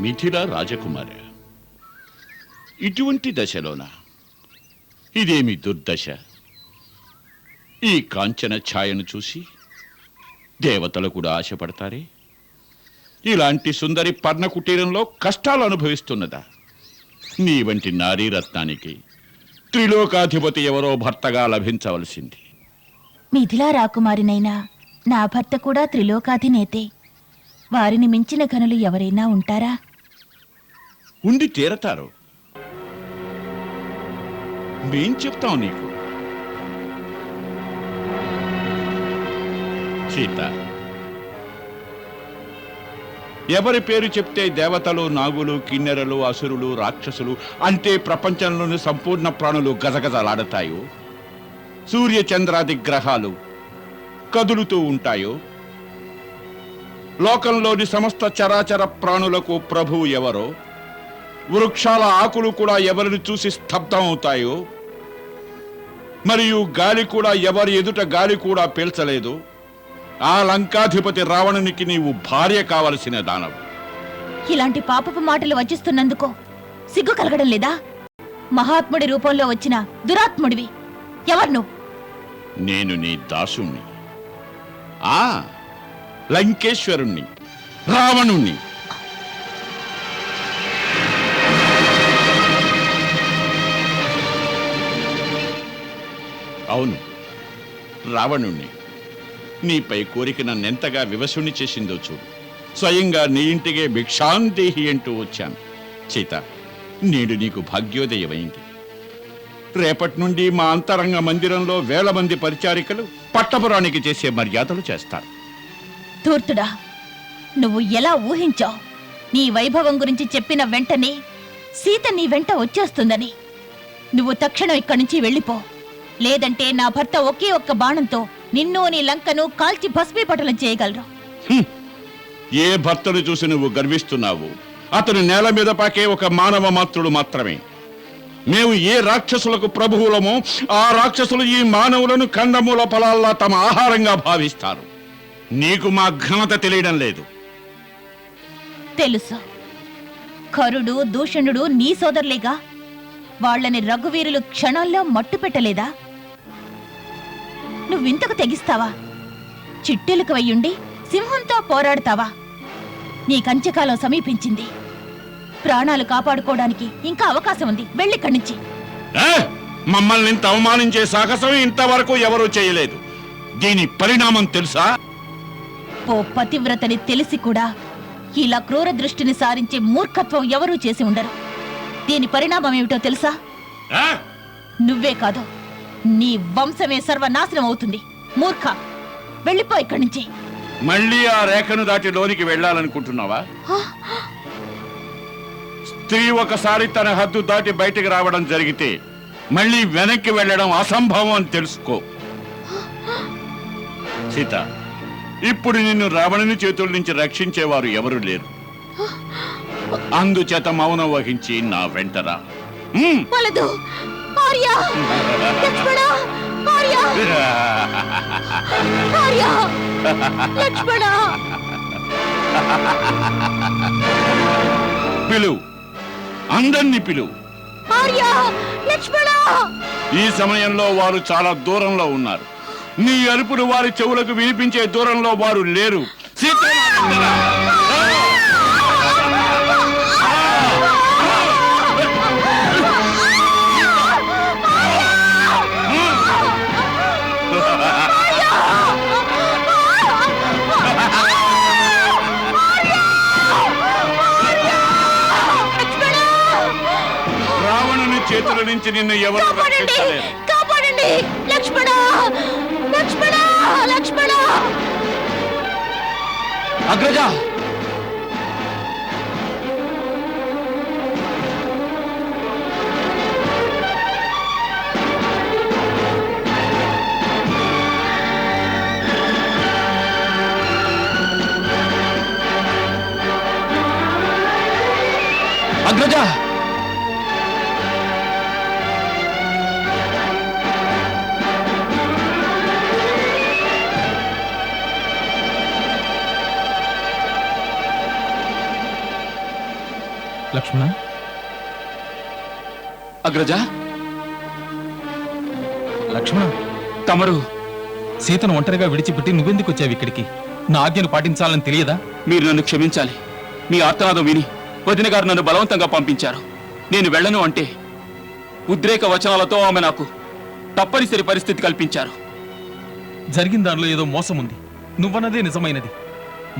మిథిల రాజకుమారి ఇటువంటి దశలోన ఇదేమి దుర్దశ? ఈ కాంచన ఛాయను చూసి దేవతలు కూడా ఆశపడతారే? ఇలాంటి సుందరి పర్ణకుటీరంలో కష్టాలు అనుభవిస్తున్నదా? నీ వంటి నారీరత్నానికి త్రిలోకాధిపతి ఎవరో భర్తగా లభించవలసింది. మిథిలా రాకుమారినైనా నా భర్త కూడా త్రిలోకాధినేతే. వారిని మించిన ఘనులు ఎవరైనా ఉంటారా? ఉండి తీరతారు. మేం చెప్తాం నీకు. సీత, ఎవరి పేరు చెప్తే దేవతలు, నాగులు, కిన్నెరలు, అసురులు, రాక్షసులు అంటే ప్రపంచంలోని సంపూర్ణ ప్రాణులు గజగజలాడతాయో, సూర్య చంద్రాది గ్రహాలు కదులుతూ ఉంటాయో, లోకంలోని సమస్త చరాచర ప్రాణులకు ప్రభువు ఎవరో, వృక్షాల ఆకులు కూడా ఎవరిని చూసి స్తబ్దం అవుతాయో, మరియు గాలి కూడా ఎవరి ఎదుట గాలి కూడా పీల్చలేదు, ఆ లంకాధిపతి రావణునికి నీవు భార్య కావలసిన దానవు. ఇలాంటి పాపపు మాటలు వచిస్తున్నందుకు సిగ్గు కలగడం లేదా? మహాత్ముడి రూపంలో వచ్చిన దురాత్ముడివి. ఎవర్ను? నేను నీ దాసుణ్ణి. ఆ లంకేశ్వరుణ్ణి, రావణుణ్ణి. అవును, రావణుణ్ణి. నీపై కోరిక నన్నెంతగా వివశుణ్ణి చేసిందో చూడు. స్వయంగా నీ ఇంటికే భిక్షాందేహి అంటూ వచ్చాను. సీత, నేడు నీకు భాగ్యోదయమైంది. రేపటి నుండి మా అంతరంగ మందిరంలో 1000 మంది పరిచారికలు పట్టపురానికి చేసే మర్యాదలు చేస్తారు. ధూర్తుడా, నువ్వు ఎలా ఊహించావు నీ వైభవం గురించి చెప్పిన వెంటనే సీత నీ వెంట వచ్చేస్తుందని? నువ్వు తక్షణం ఇక్కడి నుంచి వెళ్ళిపో, లేదంటే నా భర్త ఒకే ఒక్క బాణంతో నిన్ను నీ లంకను కాల్చి భస్మీపటలం చేయగలరు. ఏ భర్తను చూసి నువ్వు గర్విస్తున్నావు? అతను నేల మీద పాకే ఒక మానవ మాత్రుడు మాత్రమే. మేము ఏ రాక్షసులకు ప్రభువులమో ఆ రాక్షసులు ఈ మానవులను కందమూల ఫలాల్లా తమ ఆహారంగా భావిస్తారు. నీకు మా ఘనత తెలియడం లేదు. తెలుసు, కరుడు దూషణుడు నీ సోదరులేగా. వాళ్ళని రఘువీరులు క్షణాల్లో మట్టు పెట్టలేదా? నువ్వింతకు తెగిస్తావా? చిట్టెలుకు వయ్యుండి సింహంతో పోరాడతావా? నీ కంచకాలం సమీపించింది. ప్రాణాలు కాపాడుకోవడానికి ఇంకా అవకాశం ఉంది. వెళ్ళిక్కడి నుంచి. మమ్మల్ని ఇంత అవమానించే సాహసం ఇంతవరకు ఎవరూ చేయలేదు. దీని పరిణామం తెలుసా? ఓ పతివ్రతని తెలిసి కూడా ఇలా క్రూర దృష్టిని సారించే మూర్ఖత్వం ఎవరూ చేసి ఉండరు. దీని పరిణామం ఏమిటో తెలుసా? నువ్వే కాదు, నీ వంశమే సర్వనాశనం అవుతుంది. మూర్ఖ, వెళ్ళిపో ఇక్కడి నుంచి. మళ్ళీ ఆ రేఖను దాటి లోనికి వెళ్ళాలనుకుంటున్నావా? స్త్రీ ఒకసారి తన హద్దు దాటి బయటికి రావడం జరిగితే మళ్ళీ వెనక్కి వెళ్ళడం అసంభవం అని తెలుసుకో. సీత, ఇప్పుడు నిన్ను రావణుని చేతుల నుంచి రక్షించేవారు ఎవరు లేరు. అందుచేత మౌనం వహించి నా వెంటరా. వలదు, ఆర్య! లక్ష్మణ! ఆర్య! ఆర్య! లక్ష్మణ! పిలువు, అందరినీ పిలువు. ఆర్య! లక్ష్మణ! ఈ సమయంలో వారు చాలా దూరంలో ఉన్నారు. నీ అరుపులు వారి చెవులకు వినిపించే దూరంలో వారు లేరు. సీత, రావణుని చేతుల నుంచి నిన్ను ఎవరు రక్షించలేరు. కాపాడండి! లక్ష్మణ! లక్ష్మణ! లక్ష్మణ! అగ్రజ! అగ్రజ! లక్ష్మణ, అగ్రజ! లక్ష్మణ, తమరు సీతను ఒంటరిగా విడిచిపెట్టి నువ్వెందుకు వచ్చావు ఇక్కడికి? నా ఆజ్ఞను పాటించాలని తెలియదా? మీరు నన్ను క్షమించాలి. మీ ఆర్తనాదం విని వదిన గారు నన్ను బలవంతంగా పంపించారు. నేను వెళ్ళను అంటే ఉద్రేక వచనాలతో ఆమె నాకు తప్పనిసరి పరిస్థితి కల్పించారు. జరిగిన దానిలో ఏదో మోసం ఉంది. నువ్వన్నదే నిజమైనది.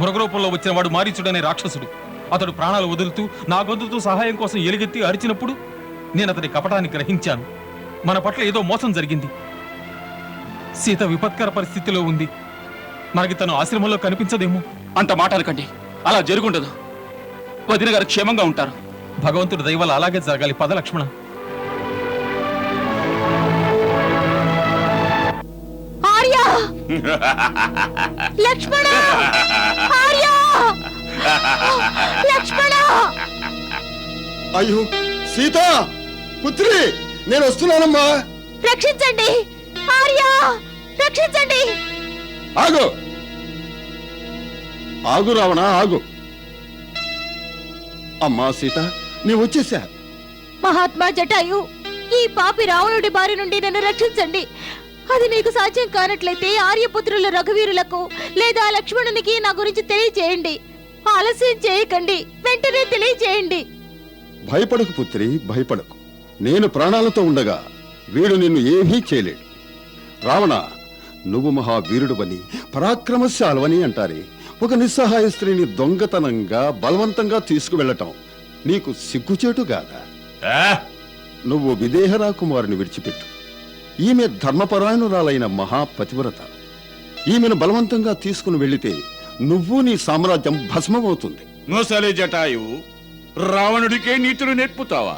మృగరూపంలో వచ్చిన వాడు మారీచుడనే రాక్షసుడు. అతడు ప్రాణాలు వదులుతూ నా గొంతుతో సహాయం కోసం ఎలుగెత్తి అరిచినప్పుడు నేను అతని కపటాన్ని గ్రహించాను. మన పట్ల ఏదో మోసం జరిగింది. సీత విపత్కర పరిస్థితిలో ఉంది. మనకి తను ఆశ్రమంలో కనిపించదేమో. అంత మాట అనకండి. అలా జరుగుండదు. వదిన గారు క్షేమంగా ఉంటారు. భగవంతుడి దయ వల్ల అలాగే జరగాలి. పద లక్ష్మణ. ఆర్య! లక్ష్మణ! ఆర్య! లక్ష్మణ! అయ్యో సీత, పుత్రి, నేను వస్తున్నానమ్మా. రక్షించండి! ఆర్య! రక్షించండి! ఆగు, ఆగు రావణ, ఆగు. అమ్మా సీత, నీవు వచ్చేసా. మహాత్మా జటాయు, ఈ పాపి రావణుడి బారి నుండి నన్ను రక్షించండి. అది నీకు సాధ్యం కానట్లయితే ఆర్యపుత్రుల రఘువీరులకు లేదా లక్ష్మణునికి నా గురించి తెలియజేయండి. ఆలస్యం చేయకండి, వెంటనే తెలియజేయండి. భయపడకు పుత్రి, భయపడకు. నేను ప్రాణాలతో ఉండగా వీడు నిన్ను ఏమీ చేయలేడు. రావణ, నువ్వు మహావీరుడువని పరాక్రమశాలవని అంటారే, ఒక నిస్సహాయ స్త్రీని దొంగతనంగా బలవంతంగా తీసుకువెళ్ళటం నీకు సిగ్గుచేటుగాదా? నువ్వు విదేహ రాకుమారుని విడిచిపెట్టు. ఈమె ధర్మపరాయణురాలైన మహాపతివ్రత. ఈమెను బలవంతంగా తీసుకుని వెళితే నువ్వు నీ సామ్రాజ్యం భస్మమవుతుంది. నోసలే జటాయువు, రావణుడికే నీతులు నేర్పుతావా?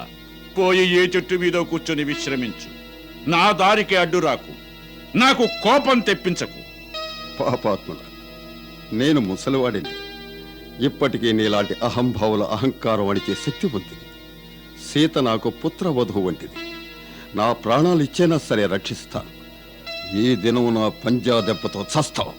పోయి ఏ చెట్టు మీద కూర్చొని విశ్రమించు. నా దారికి అడ్డు రాకు, నాకు కోపం తెప్పించకు. పాపాత్ముడ, నేను ముసలివాడిని. ఇప్పటికీ నీలాంటి అహంభావుల అహంకారం అణిచే శక్తి ఉంది. సీత నాకు పుత్రవధువు వంటిది. నా ప్రాణాలు ఇచ్చేనా సరే రక్షిస్తాను. ఈ దినం నా పంజా దెబ్బతో చస్తావు.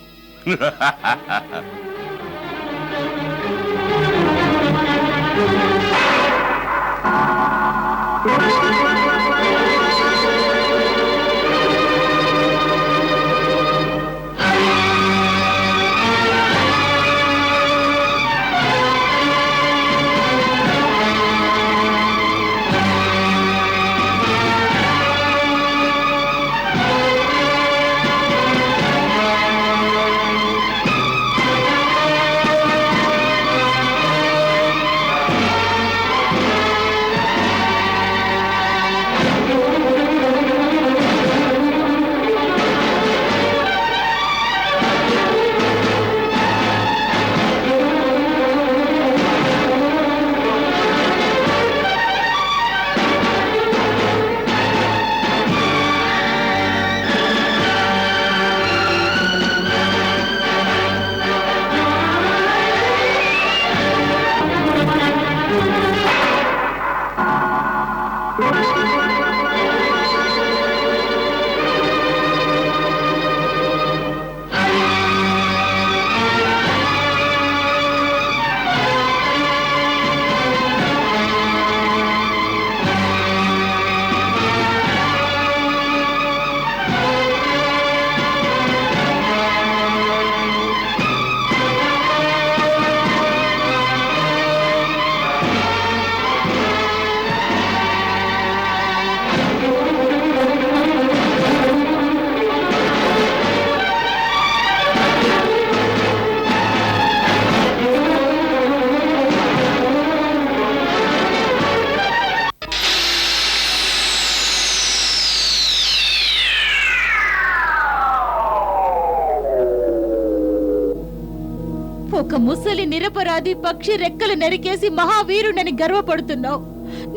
ఒక ముసలి నిరపరాధి పక్షి రెక్కలు నరికేసి మహావీరుడని గర్వపడుతున్నావు.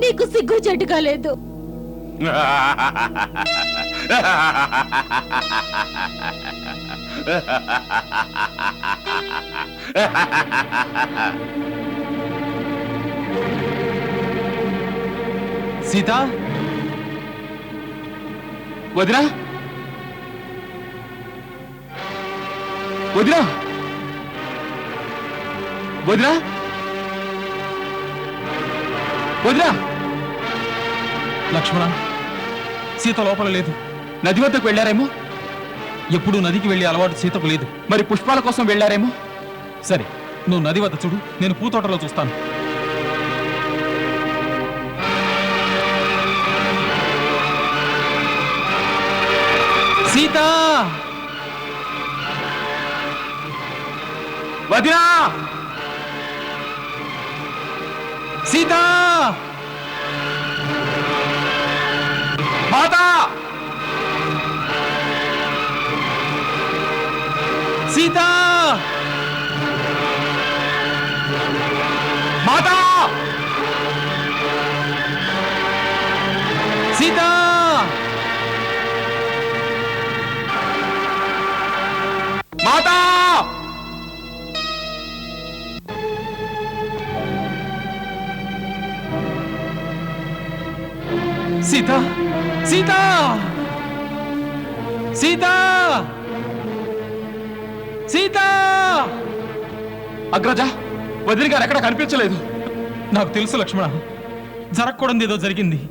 నీకు సిగ్గు చెట్టుగా లేదు. సీత, వదినా, వదినా, వదినా, వదినా. లక్ష్మణ, సీత లోపల లేదు. నది వద్దకు వెళ్ళారేమో. ఎప్పుడు నదికి వెళ్ళే అలవాటు సీతకు లేదు. మరి పుష్పాల కోసం వెళ్ళారేమో. సరే, నువ్వు నది వద్ద చూడు, నేను పూతోటలో చూస్తాను. సీత, వదినా, సీత, మాతా, సీత, మాతా, సీత, మాతా. సీత, సీత, సీత, సీత. అగ్రజ, వదిన గారు ఎక్కడ కనిపించలేదు. నాకు తెలుసు లక్ష్మణ, జరగకూడదు ఏదో జరిగింది.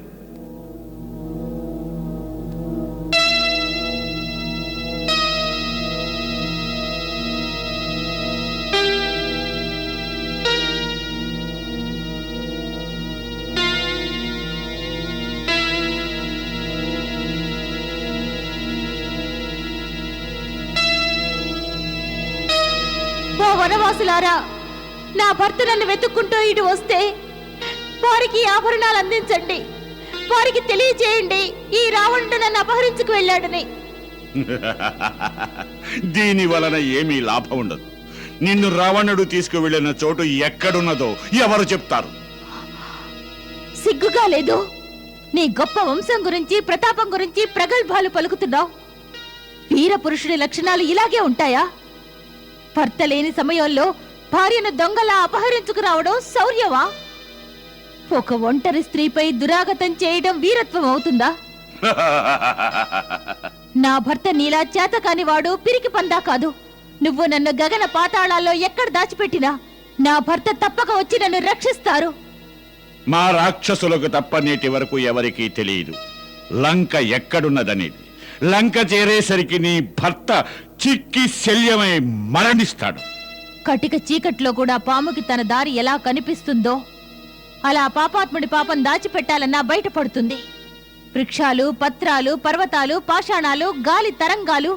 ఓ వనవాసి వనవాసులారా, నా భర్త నన్ను వెతుక్కుంటూ ఇటు వస్తే వారికి ఆభరణాలు అందించండి. వారికి తెలియచేయండి ఈ రావణుడు నన్ను అపహరించుకు వెళ్ళాడని. దీని వలన ఏమీ లాభం ఉండదు. నిన్ను రావణుడు తీసుకువెళ్ళిన చోటు ఎక్కడున్నదో ఎవరు చెప్తారు? సిగ్గుగా లేదు? నీ గొప్ప వంశం గురించి, ప్రతాపం గురించి ప్రగల్భాలు పలుకుతున్నావు. వీర పురుషుడి లక్షణాలు ఇలాగే ఉంటాయా? భర్త లేని సమయంలో భార్యను దొంగలా అపహరించుకు రావడం శౌర్యమా? ఒక ఒంటరి స్త్రీపై దురాగతం చేయడం వీరత్వం అవుతుందా? నా భర్త నీలా చేతకాని వాడు పిరికి పందా కాదు. నువ్వు నన్ను గగన పాతాళాల్లో ఎక్కడ దాచిపెట్టినా నా భర్త తప్పక వచ్చి నన్ను రక్షిస్తారు. మా రాక్షసులకు తప్ప నేటి వరకు ఎవరికీ తెలియదు లంక ఎక్కడున్నదనేది. లంక చేరేసరికి నీ భర్త చిక్కి శల్యమై మరణిస్తాడు. కటిక చీకట్లో కూడా పాముకి తన దారి ఎలా కనిపిస్తుందో అలా పాపాత్ముడి పాపం దాచిపెట్టాలన్నా బయటపడుతుంది. వృక్షాలు, పత్రాలు, పర్వతాలు, పాషాణాలు, గాలి తరంగాలు,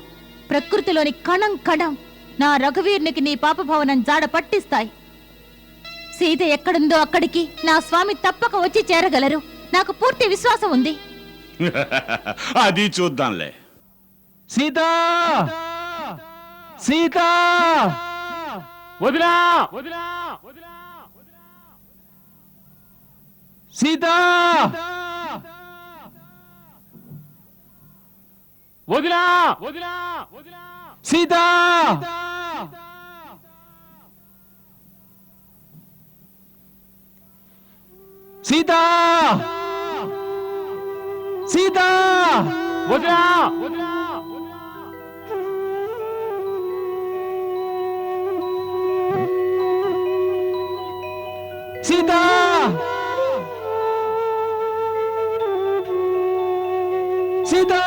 ప్రకృతిలోని కణం కణం నా రఘువీరునికి నీ పాపభవనం జాడ పట్టిస్తాయి. సీత ఎక్కడుందో అక్కడికి నా స్వామి తప్పక వచ్చి చేరగలరు. నాకు పూర్తి విశ్వాసం ఉంది. అది చూద్దాంలే. సీతా! సీతా! వదినా! సీతా! వదినా! సీతా! సీతా! సీతా! వదినా! సీతా! సీతా!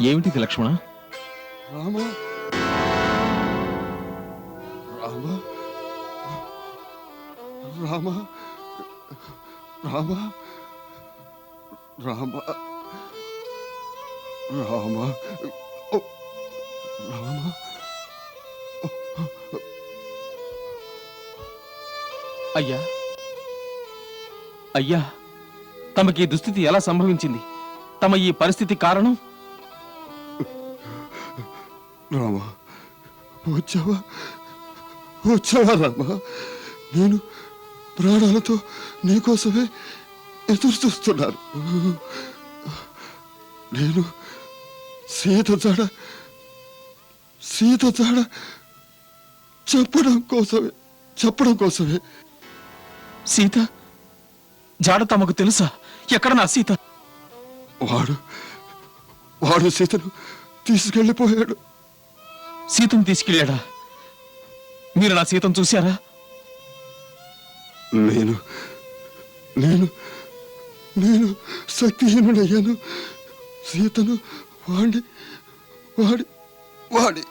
ఏమిటిది లక్ష్మణ? రామ రామ రామ రామ రామ రామ ఓ, రామ అయ్యా, అయ్యా, తమకి ఈ దుస్థితి ఎలా సంభవించింది? తమ ఈ పరిస్థితి కారణం? రామ వచ్చావా వచ్చావా రామ? నేను ప్రాణాలతో నీకోసమే ఎదురు చూస్తున్నాను. నేను సీత జాడ చెప్పడం కోసమే. సీత జాడ తమకు తెలుసా? ఎక్కడ నా సీత? వాడు సీతను తీసుకెళ్ళిపోయాడు. సీతను తీసుకెళ్ళాడా? మీరు నా సీతను చూశారా? నేను నేను నేను శక్తిహీనుడయ్యాను. సీతను వాడి వాడి వాడి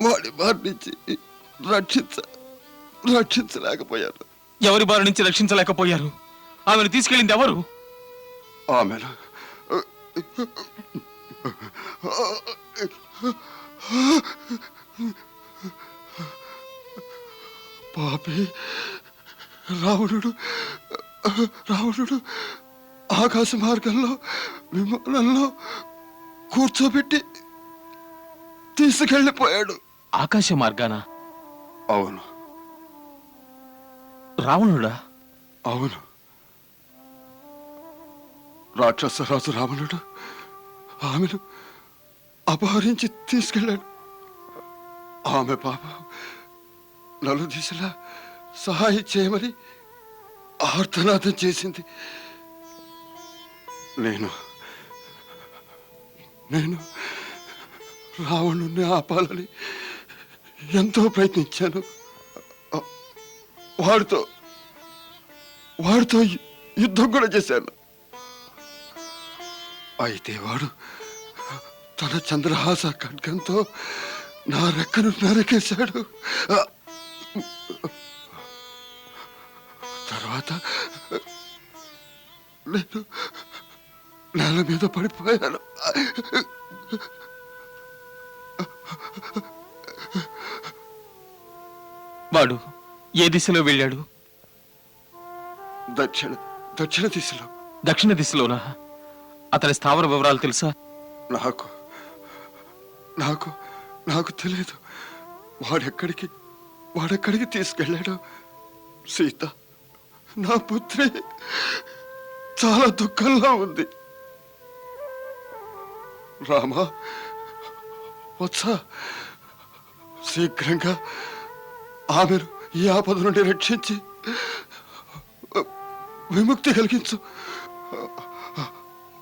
వాడి బారి నుంచి రక్షించలేకపోయాను. ఎవరి బారి నుంచి రక్షించలేకపోయారు? ఆమెను తీసుకెళ్ళింది ఎవరు? ఆమెను పాపి రావణుడు ఆకాశ మార్గంలో విమానంలో కూర్చోబెట్టి తీసుకెళ్ళిపోయాడు. ఆకాశ మార్గాన? అవును. రావణుడా? అవును. రాక్షసరాజు రావణుడు ఆమెను అపహరించి తీసుకెళ్ళాడు. ఆమె పాపం నలుదిశలా సహాయం చేయమని ఆర్తనాదం చేసింది. నేను రావణుణ్ణి ఆపాలని ఎంతో ప్రయత్నించాను. వాడితో వాడితో యుద్ధం కూడా చేశాను. అయితే వాడు తన చంద్రహాస ఖడ్గంతో నా రెక్కను నరికేశాడు. తర్వాత నేను నేల మీద పడిపోయాను. వాడు ఏ దిశలో వెళ్ళాడు? దక్షిణ దక్షిణ దిశలో. దక్షిణ దిశలోనా? అతని స్థావర వివరాలు తెలుసా? నాకు నాకు నాకు తెలియదు. వాడెక్కడికి తీసుకెళ్ళాడు. సీత, నా పుత్రి చాలా దుఃఖంలో ఉంది. రామా, వత్స, శీఘ్రంగా ఆమెను ఈ ఆపద నుండి రక్షించి విముక్తి కలిగించు.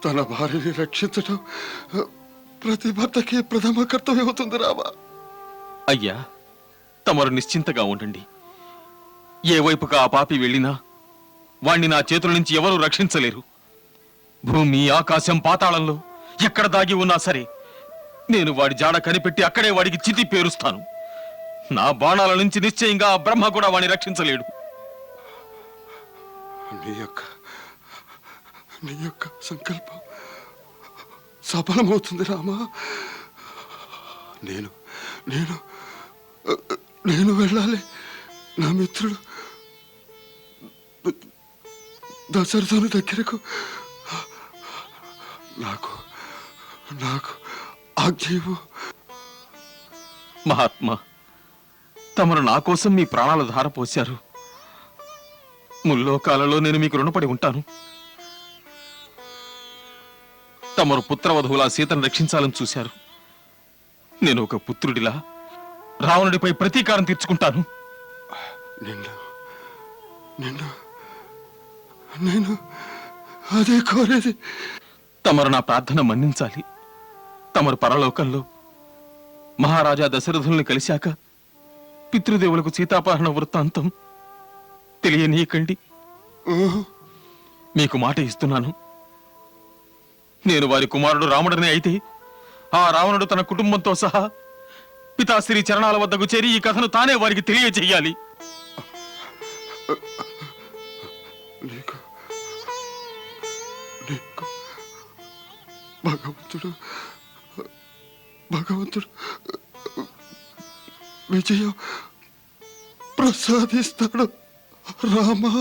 తన భార్యని రక్షించటం ప్రతి భర్తకి ప్రథమ కర్తవ్యం అవుతుంది. రామా, అయ్యా, తమరు నిశ్చింతగా ఉండండి. ఏ వైపుగా ఆ పాపి వెళ్ళినా వాణ్ణి నా చేతుల నుంచి ఎవరూ రక్షించలేరు. భూమి, ఆకాశం, పాతాళంలో ఎక్కడ దాగి ఉన్నా సరే నేను వాడి జాడ కనిపెట్టి అక్కడే వాడికి చితి పేరుస్తాను. నా బాణాల నుంచి నిశ్చయంగా ఆ బ్రహ్మ కూడా వాణ్ణి రక్షించలేడు. నీ యొక్క సంకల్పం సఫలమవుతుంది రామా. నేను నేను నేను వెళ్ళాలి. నా మిత్రుడు దశరథుని దగ్గరకు. నాకు నాకు ఆజ్ఞ. మహాత్మా, తమరు నా కోసం మీ ప్రాణాలు ధారపోశారు. ముల్లోకాలలో నేను మీకు రుణపడి ఉంటాను. తమరు పుత్రవధువులా సీతను రక్షించాలని చూశారు. నేను ఒక పుత్రుడిలా రావణుడిపై ప్రతీకారం తీర్చుకుంటాను. నేను అదే కోరేది. తమరు నా ప్రార్థన మన్నించాలి. తమరు పరలోకంలో మహారాజా దశరథుల్ని కలిశాక పితృదేవులకు సీతాపహరణ వృత్తాంతం తెలియనీయకండి. మీకు మాట ఇస్తున్నాను. నేను వారి కుమారుడు రాముడనే అయితే ఆ రావణుడు తన కుటుంబంతో సహా పితాశ్రీ చరణాల వద్దకు చేరి ఈ కథను తానే వారికి తెలియజేయాలి. భగవంతుడు విజయం ప్రసాదిస్తాడు రామా.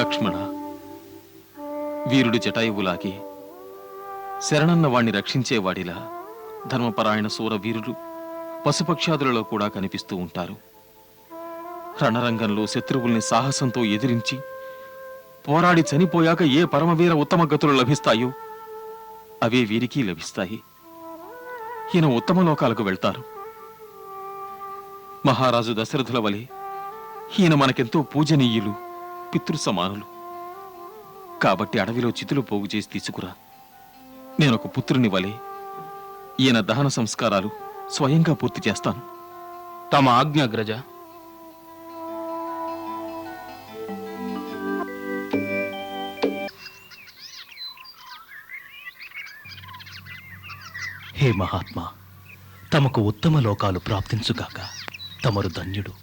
లక్ష్మణ, వీరుడు జటాయువులాగే శరణన్న వాణ్ణి రక్షించేవాడిలా ధర్మపరాయణ శూర వీరులు పశుపక్షాదులలో కూడా కనిపిస్తూ ఉంటారు. రణరంగంలో శత్రువుల్ని సాహసంతో ఎదిరించి పోరాడి చనిపోయాక ఏ పరమవీర ఉత్తమ గతులు లభిస్తాయో అవే వీరికి లభిస్తాయి. ఈయన ఉత్తమ లోకాలకు వెళ్తారు. మహారాజు దశరథుల వలె ఈయన మనకెంతో పూజనీయులు, పితృ సమానులు. కాబట్టి అడవిలో చితులు పోగు చేసి తీసుకురా. నేనొక పుత్రుని వలె ఈయన దహన సంస్కారాలు స్వయంగా పూర్తి చేస్తాను. తమ ఆజ్ఞాగ్రజ. హే మహాత్మా, తమకు ఉత్తమ లోకాలు ప్రాప్తించుగాక. తమరు ధన్యుడు.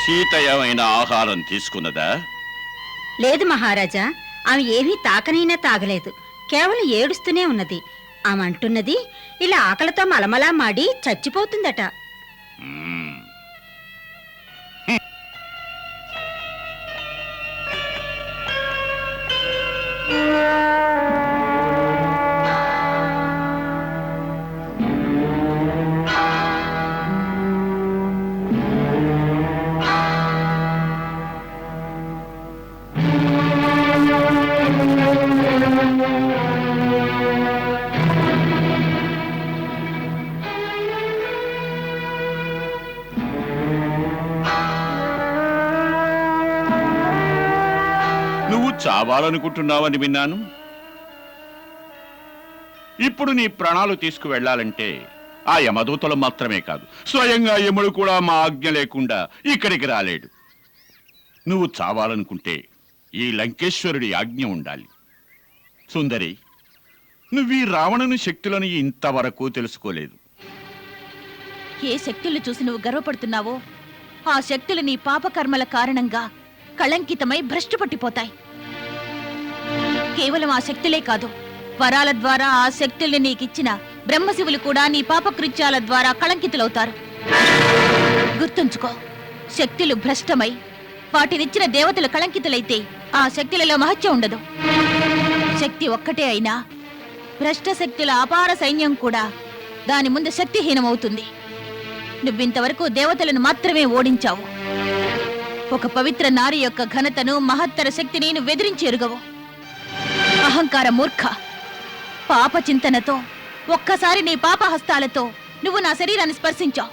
సీత ఏమైనా ఆహారం తీసుకున్నదా? లేదు మహారాజా, ఆమె ఏమీ తాకనైనా తాగలేదు. కేవలం ఏడుస్తూనే ఉన్నది. ఆమె అంటున్నది, ఇలా ఆకలితో మలమలా మాడి చచ్చిపోతుందట. మ్మ్. నువ్వు చావాలనుకుంటున్నావని విన్నాను. ఇప్పుడు నీ ప్రాణాలు తీసుకువెళ్లాలంటే ఆ యమదూతలు మాత్రమే కాదు, స్వయంగా యముడు కూడా మా ఆజ్ఞ లేకుండా ఇక్కడికి రాలేడు. నువ్వు చావాలనుకుంటే ఈ లంకేశ్వరుడి ఆజ్ఞ ఉండాలి. సుందరి, నువ్వీ రావణుని శక్తులను ఇంతవరకు తెలుసుకోలేదు. ఏ శక్తులు చూసి నువ్వు గర్వపడుతున్నావో ఆ శక్తులు నీ పాపకర్మల కారణంగా కళంకితమై భ్రష్టు పట్టిపోతాయి. కేవలం ఆ శక్తులే కాదు, వరాల ద్వారా ఆ శక్తుల్ని నీకిచ్చిన బ్రహ్మశివులు కూడా నీ పాపకృత్యాల ద్వారా కళంకితులవుతారు. గుర్తుంచుకో, శక్తులు భ్రష్టమై వాటినిచ్చిన దేవతలు కళంకితులైతే ఆ శక్తులలో మహత్యం ఉండదు. శక్తి ఒక్కటే అయినా భ్రష్ట శక్తుల అపార సైన్యం కూడా దాని ముందు శక్తిహీనమవుతుంది. నువ్వింతవరకు దేవతలను మాత్రమే ఓడించావు. ఒక పవిత్ర నారి యొక్క ఘనతను, మహత్తర శక్తిని నువ్వు ఎదిరించి ఎరుగవు. అహంకార మూర్ఖ, పాప చింతనతో ఒక్కసారి నీ పాపహస్తాలతో నువ్వు నా శరీరాన్ని స్పర్శించావు.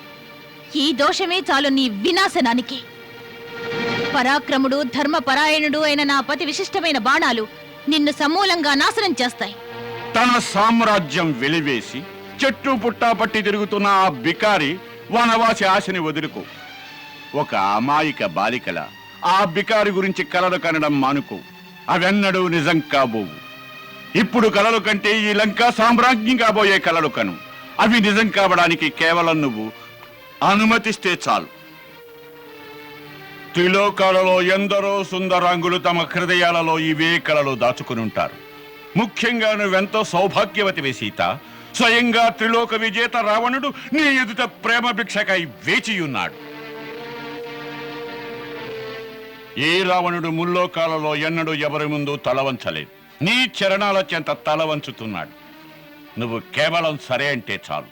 ఈ దోషమే చాలు నీ వినాశనానికి. పరాక్రముడు, ధర్మపరాయణుడు అయిన నా పతి విశిష్టమైన బాణాలు నిన్ను సమూలంగా నాశనం చేస్తాయి. తన సామ్రాజ్యం వెలివేసి చెట్టు పుట్టా పట్టి తిరుగుతున్న ఆ బికారి వనవాసి ఆశని వదులుకో. ఒక అమాయక బాలికల ఆ బికారి గురించి కలలు కనడం మానుకో. అవెన్నడూ నిజం కాబోవు. ఇప్పుడు కలలు కంటే ఈ లంకా సామ్రాజ్యం కాబోయే కలలు కను. అవి నిజం కావడానికి కేవలం నువ్వు అనుమతిస్తే చాలు. త్రిలోకాలలో ఎందరో సుందరాంగులు తమ హృదయాలలో ఇవే కలలు దాచుకుని ఉంటారు. ముఖ్యంగా నువ్వెంతో సౌభాగ్యవతివే సీత. స్వయంగా త్రిలోక విజేత రావణుడు నీ ఎదుట ప్రేమ భిక్షకై వేచియున్నాడు. ఏ రావణుడు ముల్లోకాలలో ఎన్నడూ ఎవరి ముందు తలవంచలేదు. నీ చరణాల చెంత తలవంచుతున్నాడు. నువ్వు కేవలం సరే అంటే చాలు.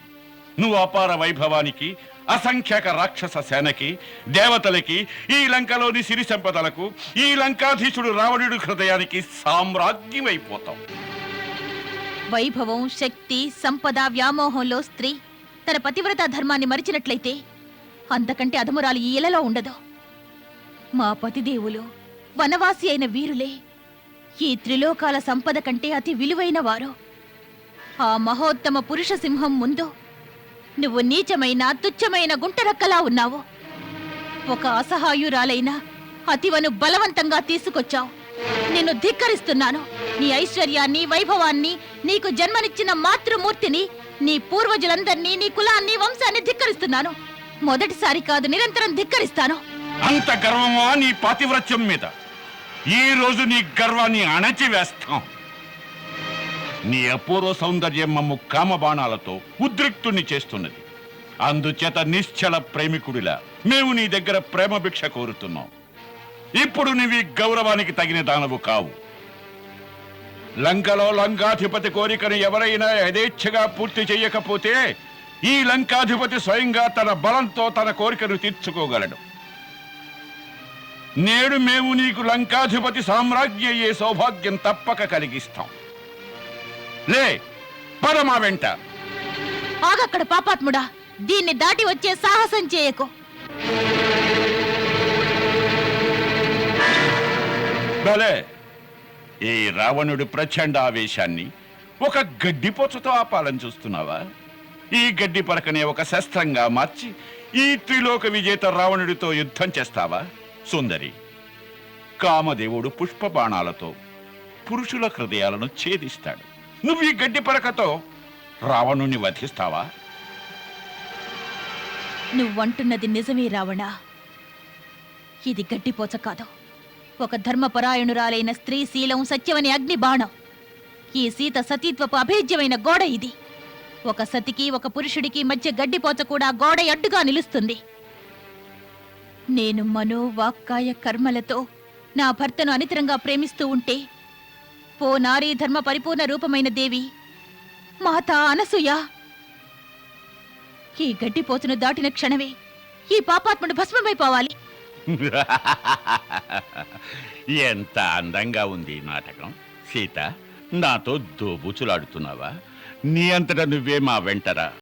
నువ్వు అపార వైభవానికి, అసంఖ్యాక రాక్షస సేనకి, దేవతలకి, ఈ లంకలోని సిరి సంపదలకు, ఈ లంకాధీశుడు రావణుడి హృదయానికి సామ్రాజ్యమైపోతావు. వైభవం, శక్తి, సంపద వ్యామోహంలో స్త్రీ తన పతివ్రత ధర్మాన్ని మరిచినట్లయితే అంతకంటే అధమురాలు ఈ ఇలలో ఉండదు. మా పతిదేవులు వనవాసి అయిన వీరులే ఈ త్రిలోకాల సంపద కంటే అతి విలువైన వారు. ఆ మహోత్తమ పురుష సింహం ముందు నువ్వు నీచమైన, తుచ్చమైన గుంటరక్కలా ఉన్నావు. ఒక అసహాయురాలైన అతివను బలవంతంగా తీసుకొచ్చావు. నిన్ను ధిక్కరిస్తున్నాను. నీ ఐశ్వర్యాన్ని, వైభవాన్ని, నీకు జన్మనిచ్చిన మాతృమూర్తిని, నీ పూర్వజులందరినీ, నీ కులాన్ని, వంశాన్ని ధిక్కరిస్తున్నాను. మొదటిసారి కాదు, నిరంతరం ధిక్కరిస్తాను. అంత గర్వమా నీ పాతివ్రత్యం మీద? ఈ రోజు నీ గర్వాన్ని అణచివేస్తాం. నీ అపూర్వ సౌందర్యం మమ్ము కామబాణాలతో ఉద్రిక్తుణ్ణి చేస్తున్నది. అందుచేత నిశ్చల ప్రేమికుడిలా మేము నీ దగ్గర ప్రేమ భిక్ష కోరుతున్నాం. ఇప్పుడు నీవి గౌరవానికి తగిన దానవు కావు. లంకలో లంకాధిపతి కోరికను ఎవరైనా యథేచ్ఛగా పూర్తి చెయ్యకపోతే ఈ లంకాధిపతి స్వయంగా తన బలంతో తన కోరికను తీర్చుకోగలడు. నేడు మేము నీకు లంకాధిపతి సామ్రాజ్ఞి అయ్యే సౌభాగ్యం తప్పక కలిగిస్తాం. లే, పరమా వెంట. ఆగక్కడ పాపాత్ముడా, దీన్ని దాటి వచ్చే సాహసం చేయకు. భలే, ఈ రావణుడి ప్రచండ ఆవేశాన్ని ఒక గడ్డిపోచతో ఆపాలని చూస్తున్నావా? ఈ గడ్డి పరకనే ఒక శస్త్రంగా మార్చి ఈ త్రిలోక విజేత రావణుడితో యుద్ధం చేస్తావా? సుందరి, కామదేవుడు పుష్ప బాణాలతో పురుషుల హృదయాలను ఛేదిస్తాడు. నువ్వు ఈ గడ్డి పరకతో రావణుని వధిస్తావా? నువ్వంటున్నది నిజమే రావణ. ఇది గడ్డిపోచ కాదు, ఒక ధర్మపరాయణురాలైన స్త్రీ శీలం సత్యమనే అగ్ని బాణం. ఈ సీత సతీత్వపు అభేద్యమైన గోడ ఇది. ఒక సతికి ఒక పురుషుడికి మధ్య గడ్డిపోచ కూడా గోడ అడ్డుగా నిలుస్తుంది. నేను మనో వాక్కాయ కర్మలతో నా భర్తను అనితరంగా ప్రేమిస్తూ ఉంటే, ఓ నారీ ధర్మ పరిపూర్ణ రూపమైన దేవి మాతా అనసూయ, ఈ గడ్డిపోతును దాటిన క్షణమే ఈ పాపాత్ముడు భస్మమైపోవాలి. ఎంత అందంగా ఉంది ఈ నాటకం. సీత, నాతో దోబూచులాడుతున్నావా? నీ అంతటా నువ్వే మా వెంటరా?